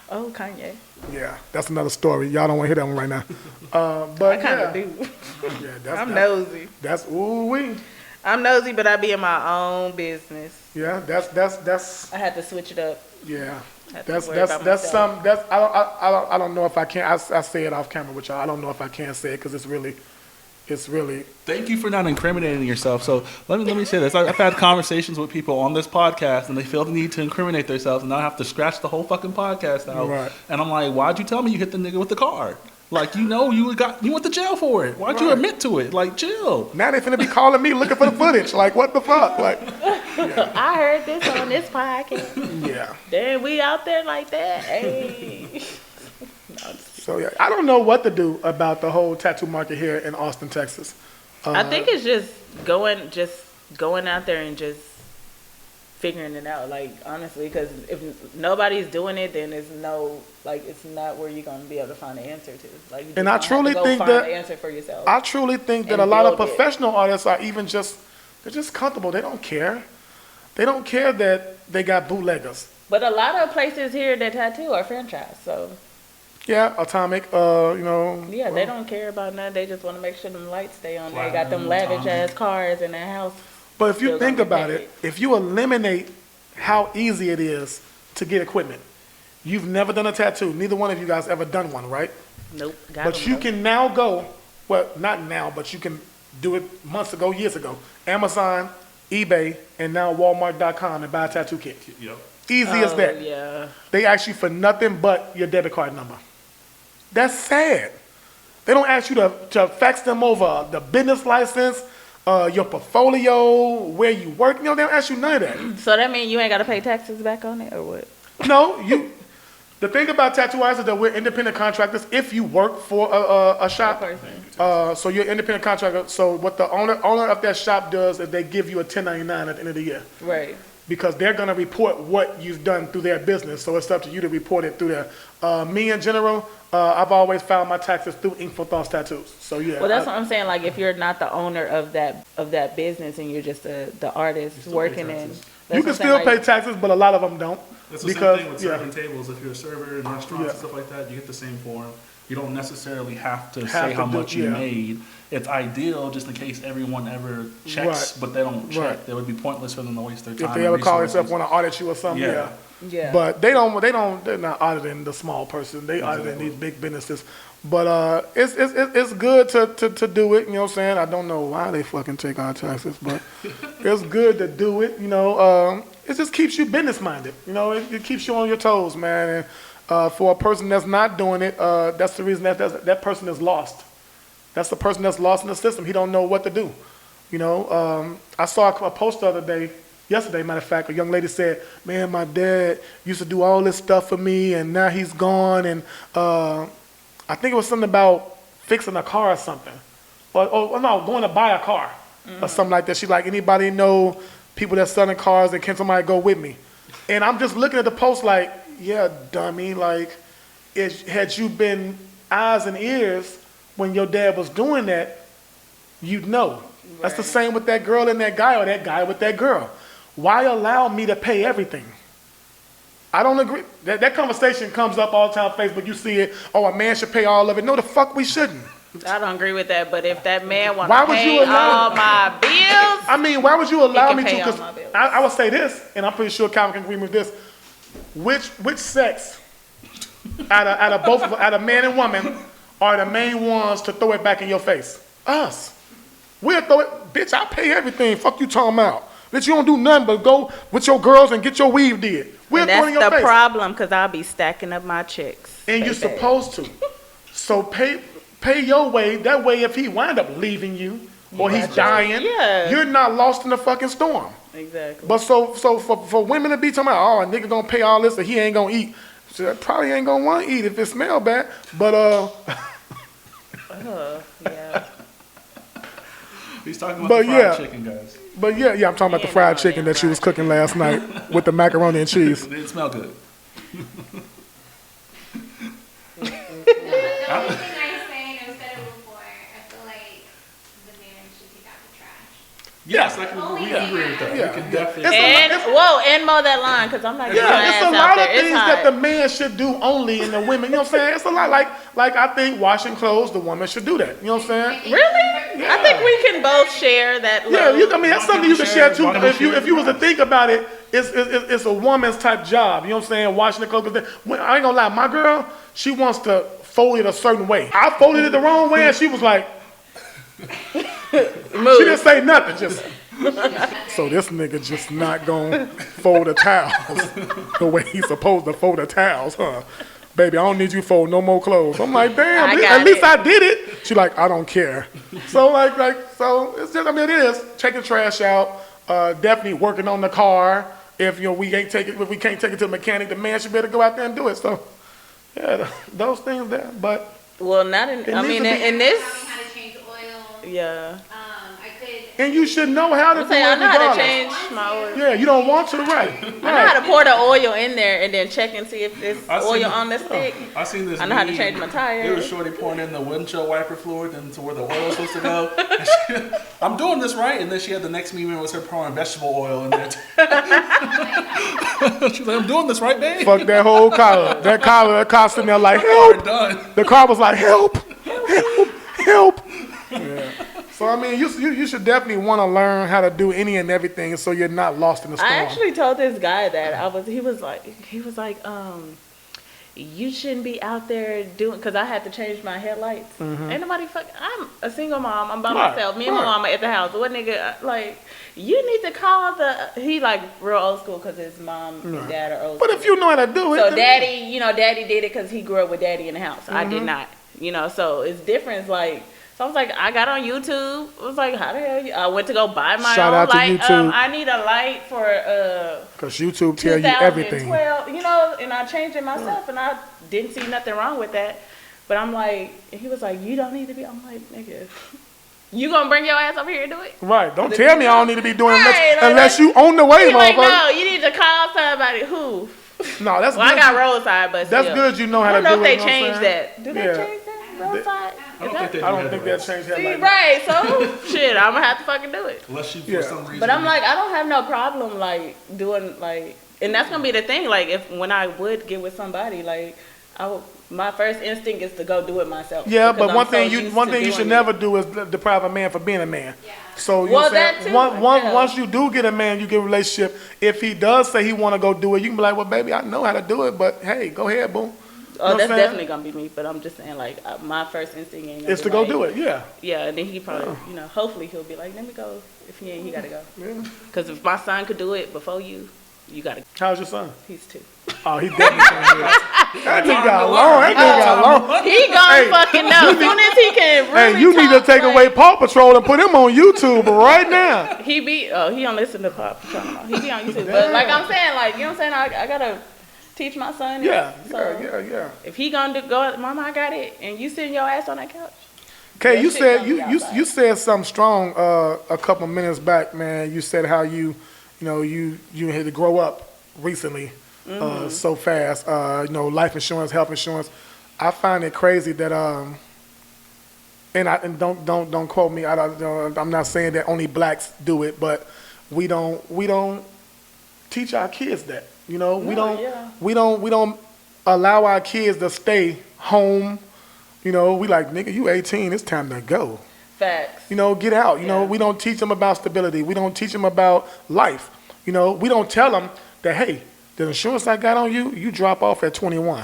Oh, Kanye. Yeah, that's another story. Y'all don't want to hear that one right now. But I kind of yeah, do. yeah, I'm nosy. That's ooh wee. I'm nosy, but I be in my own business. Yeah, that's I had to switch it up. yeah. I have to That's worry about myself. some that's I don't know if I can. I say it off camera with y'all. I don't know if I can say it because it's really. Thank you for not incriminating yourself. So let me say this. I've had conversations with people on this podcast, and they feel the need to incriminate themselves, and now I have to scratch the whole fucking podcast out. Right. And I'm like, why'd you tell me you hit the nigga with the car? Like, you went to jail for it. Why'd you Right. admit to it? Like, chill. Now they finna be calling me looking for the footage. Like what the fuck? Like I heard this on this podcast. yeah. Damn, we out there like that. Hey. So yeah, I don't know what to do about the whole tattoo market here in Austin, Texas. I think it's just going out there and just figuring it out. Like honestly, because if nobody's doing it, then it's not where you're gonna be able to find the answer to. Like, you just And I gonna have to truly go think find that- the answer for yourself. I truly think that And a lot of build it. professional artists are even they're just comfortable. They don't care. They don't care that they got bootleggers. But a lot of places here that tattoo are franchise, so Yeah, Atomic, yeah, they don't care about nothing. They just want to make sure them lights stay on. They got them Platinum, lavish Atomic. ass cars in their house. But if you Still think gonna be about paid. it, if you eliminate how easy it is to get equipment, you've never done a tattoo. Neither one of you guys ever done one, right? Nope. Got But them, you though. can now go, well, not now, but you can do it months ago, years ago. Amazon, eBay, and now Walmart.com and buy a tattoo kit. Yep. Easy as that. Yeah. They ask you for nothing but your debit card number. That's sad. They don't ask you to fax them over the business license, your portfolio, where you work. They don't ask you none of that. So that means you ain't got to pay taxes back on it, or what? No, the thing about tattoo artists is that we're independent contractors if you work for a shop. Person. So you're an independent contractor. So what the owner of that shop does is they give you a 1099 at the end of the year. Right. Because they're going to report what you've done through their business. So it's up to you to report it through there. Me in general, I've always filed my taxes through Inkful Thoughts Tattoos. So yeah. Well, that's what I'm saying. Like, if you're not the owner of that business and you're just the artist working in, you that's can what I'm still saying, pay like, taxes, but a lot of them don't. It's the because same thing with yeah, serving tables. If you're a server in restaurants Yeah. and stuff like that, you get the same form. You don't necessarily have to Have say to how do- much you yeah. made. It's ideal just in case everyone ever checks, Right. but they don't check. Right. It would be pointless for them to waste their time. if they and ever call resources. themselves want to audit you or something, Yeah. yeah. But they're not auditing the small person. They auditing these big businesses. But it's good to do it. You know what I'm saying? I don't know why they fucking take our taxes, but it's good to do it. It just keeps you business minded. It keeps you on your toes, man. And for a person that's not doing it, that's the reason that person is lost. That's the person that's lost in the system. He don't know what to do. I saw a post the other day. Yesterday, matter of fact, a young lady said, "Man, my dad used to do all this stuff for me, and now he's gone." And I think it was something about fixing a car or something, or no, going to buy a car or something like that. She's like, "Anybody know people that's selling cars, and can somebody go with me?" And I'm just looking at the post like, "Yeah, dummy. Like, had you been eyes and ears when your dad was doing that, you'd know." That's the same with that girl and that guy, or that guy with that girl. Why allow me to pay everything? I don't agree. That conversation comes up all the time on Facebook. You see it. Oh, a man should pay all of it. No, the fuck we shouldn't. I don't agree with that. But if that man want Why to would pay you allow- all my bills, I mean, why would you allow can me to? pay all Because my bills. I would say this, and I'm pretty sure Calvin can agree with this. Which sex, out of man and woman, are the main ones to throw it back in your face? Us. We'll throw it, bitch. I pay everything. Fuck you talking about. Bitch, you don't do nothing but go with your girls and get your weave did. We'll and throw it in that's your the face. problem because I'll be stacking up my checks. And you're baby. supposed to. So pay Pay your way. That way, if he wind up leaving you or he's dying, you're not lost in the fucking storm. Exactly. But so for women to be talking about, oh, a nigga gonna pay all this and he ain't gonna eat. So that probably ain't gonna want to eat if it smell bad. But Yeah. He's talking about the fried chicken, guys. But yeah, I'm talking about the fried chicken that she was cooking last night with the macaroni and cheese. It didn't smell good. The only thing I say, and I've said it before, I feel like the man should take out the trash. Yes, we agree with that. Yeah. We can definitely. And mow that line, because I'm not getting my Yeah, it's ass a out lot there. of It's things hot. that the man should do only, and the women. You know what I'm saying? It's a lot like I think washing clothes, the woman should do that. You know what I'm saying? Really? Yeah. I think we can both share that Yeah, load. I mean that's something you can share too. If you was to think about it, it's a woman's type job. You know what I'm saying? Washing the clothes. 'Cause I ain't gonna lie, my girl, she wants to fold it a certain way. I folded it the wrong way, and she was like, she didn't say nothing. Just so this nigga just not gonna fold the towels the way he's supposed to fold the towels, huh? Baby, I don't need you to fold no more clothes. I'm like, damn, at least I did it. She like, I don't care. So so it's just, I mean, it is taking trash out. Definitely working on the car. If we can't take it to the mechanic, the man should better go out there and do it. So yeah, those things there. But Well, not in. I mean, in this. Taught me how to change oil. Yeah. I could. and you should know how to do it I know how to regardless. change my oil. Yeah, you don't want to, right? I know how to pour the oil in there and then check and see if there's oil on the stick. I seen this. I know how to meme. change my tires. It was shorty pouring in the windshield wiper fluid and to where the oil was supposed to go. And I'm doing this right, and then she had the next meme was her pouring vegetable oil in there. She's like, I'm doing this right, babe. Fuck that whole collar. That car sitting there like, We're help. done. The car was like, help, help. Yeah. So I mean, you should definitely want to learn how to do any and everything, so you're not lost in the storm. I actually told this guy that he was like, you shouldn't be out there doing, because I had to change my headlights. Ain't nobody I'm a single mom. I'm by myself. Me and my mama at the house. What nigga, like, you need to call he like real old school because his mom and dad are old But school. if you know how to do it, So then- daddy did it because he grew up with daddy in the house. I did not, so it's different. It's like, so I was like, I got on YouTube. I was like, how the hell? I went to go buy my Shout own out to light. YouTube. I need a light for Cause YouTube tell you everything. 2012, and I changed it myself, and I didn't see nothing wrong with that. But I'm like, he was like, you don't need to be. I'm like, nigga, you gonna bring your ass over here and do it? Right. Don't tell me I don't need to be doing it Right, unless you on the way, He like, motherfucker. no, you need to call somebody. Who? No, that's Well, I good. got roadside, but That's still. good you know how I don't to know do if it. they you know what I'm changed saying? that. Do they Yeah. change that? Roadside? I don't think that changed that See, like that. right, so shit, I'm gonna have to fucking do it. Unless you, for Yeah. some reason. But I'm like, I don't have no problem like doing like, and that's gonna be the thing. Like, when I would get with somebody, like, my first instinct is to go do it myself. Yeah, because but I'm one so thing used you to should doing never it. do is deprive a man for being a man. Yeah. So you Well, know what I'm that saying? too, yeah. Once you do get a man, you get a relationship. If he does say he want to go do it, you can be like, well, baby, I know how to do it, but hey, go ahead, boo. Oh, what that's I'm saying? definitely gonna be me. But I'm just saying, like, my first instinct ain't. It's to go do it. Yeah. Yeah, and then he probably, hopefully he'll be like, let me go. If he ain't, he gotta go. Yeah. Because if my son could do it before you gotta. How's your son? He's 2. Oh, he definitely can't do it. That nigga got long. That nigga got long. He gonna Hey, fucking know. As soon as he can really Hey, you need to talk, take like, away Paw Patrol and put him on YouTube right now. He don't listen to Pop. He be on YouTube. But like I'm saying, like, you know what I'm saying? I gotta teach my son. Yeah, So yeah. if he gonna go, Mama, I got it, and you sitting your ass on that couch. Okay, That you shit said gonna be you outside. said something strong a couple minutes back, man. You said how you had to grow up recently so fast. Life insurance, health insurance. I find it crazy that and don't quote me. I'm not saying that only blacks do it, but we don't teach our kids that. We don't allow our kids to stay home. We like, nigga, you 18, it's time to go. Facts. Get out. Yeah. We don't teach them about stability. We don't teach them about life. We don't tell them that, hey, the insurance I got on you, you drop off at 21.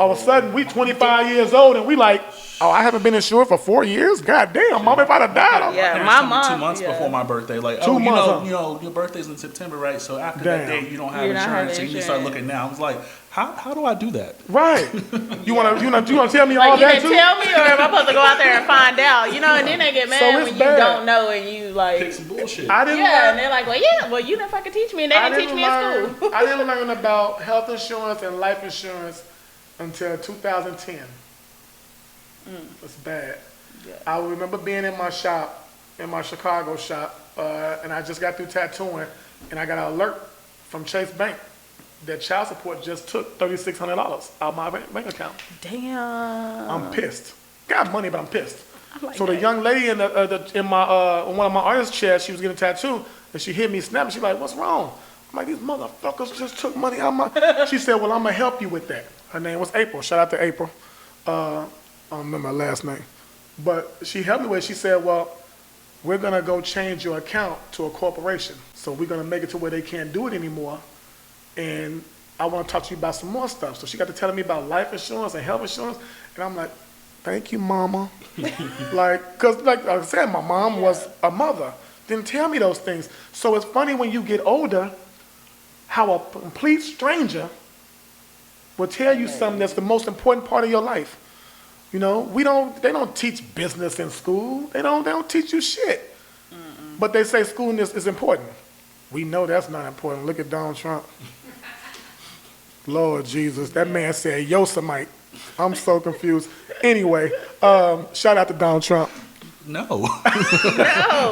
All of a sudden, we 25 years old and we like, oh, I haven't been insured for 4 years? God damn, mom, if I'd have died, I'm Yeah, Parents my told me mom. 2 months yeah. before my birthday, like, 2 oh, months, huh? you know, your birthday's in September, right? So after that Damn. date, you don't have You don't have insurance, so you need to start insurance. looking now. I was like, how do I do that? right. You wanna tell me all Like, you that didn't too? tell me, or am I supposed to go out there and find out? You know, and then they get mad So when it's you bad. don't know and you Pick like, some bullshit. I didn't yeah, learn- and they're like, well, yeah, well, you didn't fucking teach me, and they I didn't teach me in school. I didn't learn about health insurance and life insurance until 2010. It's bad. Yeah. I remember being in my shop, in my Chicago shop, and I just got through tattooing, and I got an alert from Chase Bank that child support just took $3,600 out of my bank account. Damn. I'm pissed. Got money, but I'm pissed. I like So the that. young lady in one of my artist chairs, she was getting a tattoo, and she hit me snapping. She's like, "What's wrong?" I'm like, "These motherfuckers just took money out my." She said, "Well, I'm gonna help you with that." Her name was April. Shout out to April. I don't remember her last name, but she helped me with it. She said, "Well, we're gonna go change your account to a corporation. So we're gonna make it to where they can't do it anymore, and I want to talk to you about some more stuff." So she got to telling me about life insurance and health insurance, and I'm like, "Thank you, mama." Cause like I said, my mom was a mother. Didn't tell me those things. So it's funny when you get older, how a complete stranger will tell you something that's the most important part of your life. You know, they don't teach business in school. They don't teach you shit. But they say school is important. We know that's not important. Look at Donald Trump. Lord Jesus, that man said Yosemite. I'm so confused. Anyway, shout out to Donald Trump. No.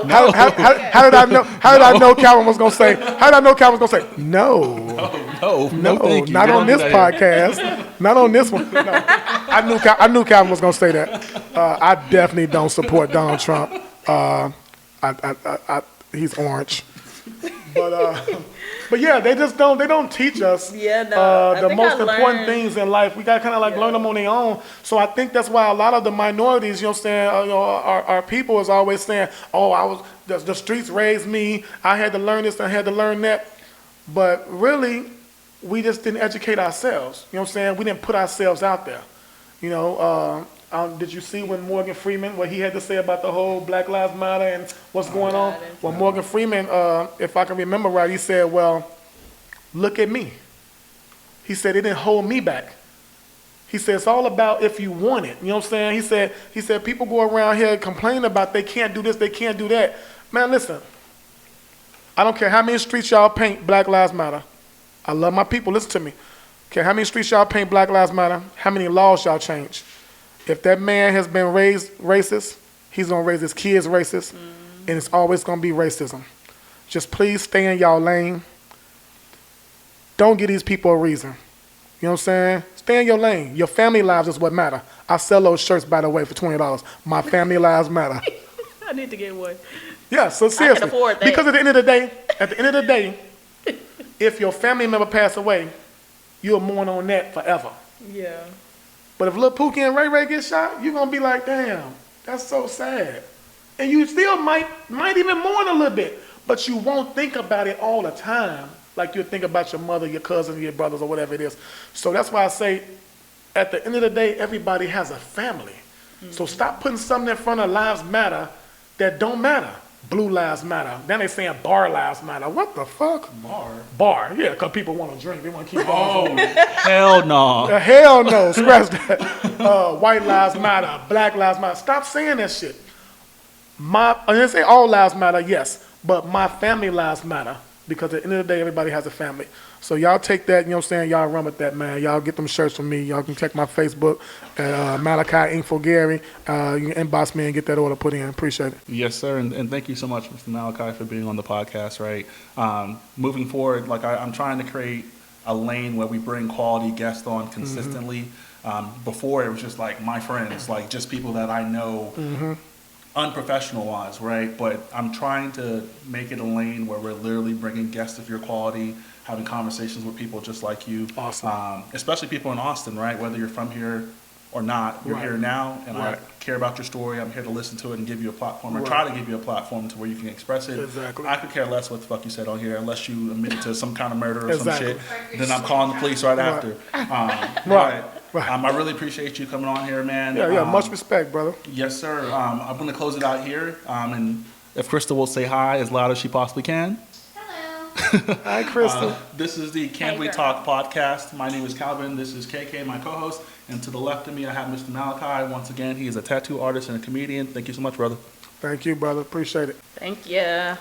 No. How did I know? How did I know Calvin was gonna say? How did I know Calvin was gonna say no? No, thank you. Not We on don't do this that here. podcast. Not on this one. No. I knew Calvin was gonna say that. I definitely don't support Donald Trump. He's orange. But yeah, they don't teach us Yeah, no. I the think most I important learned- things in life. We gotta kind of like learn them on their own. So I think that's why a lot of the minorities, you know what I'm saying, our people is always saying, oh, the streets raised me. I had to learn this, I had to learn that. But really, we just didn't educate ourselves. You know what I'm saying? We didn't put ourselves out there. You know, did you see when Morgan Freeman, what he had to say about the whole Black Lives Matter and what's going on? Well, Morgan Freeman, if I can remember right, he said, well, look at me. He said, it didn't hold me back. He said, it's all about if you want it. You know what I'm saying? He said, people go around here complaining about they can't do this, they can't do that. Man, listen, I don't care how many streets y'all paint Black Lives Matter. I love my people, listen to me. Okay, how many streets y'all paint Black Lives Matter? How many laws y'all change? If that man has been raised racist, he's gonna raise his kids racist, and it's always gonna be racism. Just please stay in y'all lane. Don't give these people a reason. You know what I'm saying? Stay in your lane. Your family lives is what matter. I sell those shirts, by the way, for $20. My family lives matter. I need to get one. Yeah, so seriously. afford that. Because at the end of the day, if your family member passed away, you'll mourn on that forever. Yeah. But if Lil Pookie and Ray Ray get shot, you're gonna be like, damn, that's so sad. And you still might even mourn a little bit, but you won't think about it all the time like you think about your mother, your cousin, your brothers, or whatever it is. So that's why I say, at the end of the day, everybody has a family. So stop putting something in front of lives matter that don't matter. Blue lives matter. Then they saying bar lives matter. What the fuck? Bar, yeah, because people want to drink. They want to keep going. Hell no. Hell no, scratch that. White lives matter, black lives matter. Stop saying that shit. I didn't say all lives matter, yes, but my family lives matter because at the end of the day, everybody has a family. So y'all take that, you know what I'm saying, y'all run with that, man. Y'all get them shirts from me. Y'all can check my Facebook, Malachi Info Gary. You can inbox me and get that order put in. Appreciate it. Yes, sir, and thank you so much, Mr. Malachi, for being on the podcast, right? Moving forward, like I'm trying to create a lane where we bring quality guests on consistently. Before, it was just like my friends, like just people that I know unprofessional-wise, right? But I'm trying to make it a lane where we're literally bringing guests of your quality, having conversations with people just like you. Awesome. Especially people in Austin, right? Whether you're from here or not, you're Right. here now, and Right. I care about your story. I'm here to listen to it and give you a platform, or Right. try to give you a platform to where you can express it. Exactly. I could care less what the fuck you said on here, unless you admitted to some kind of murder or Exactly. some shit. Then I'm calling the police right after. Right. Right. I really appreciate you coming on here, man. Yeah, much respect, brother. Yes, sir. I'm going to close it out here. And if Crystal will say hi as loud as she possibly can. Hello. Hi, Crystal. This is the Can Hey, We girl. Talk podcast. My name is Calvin. This is KK, my co-host. And to the left of me, I have Mr. Malachi. Once again, he is a tattoo artist and a comedian. Thank you so much, brother. Thank you, brother. Appreciate it. Thank you.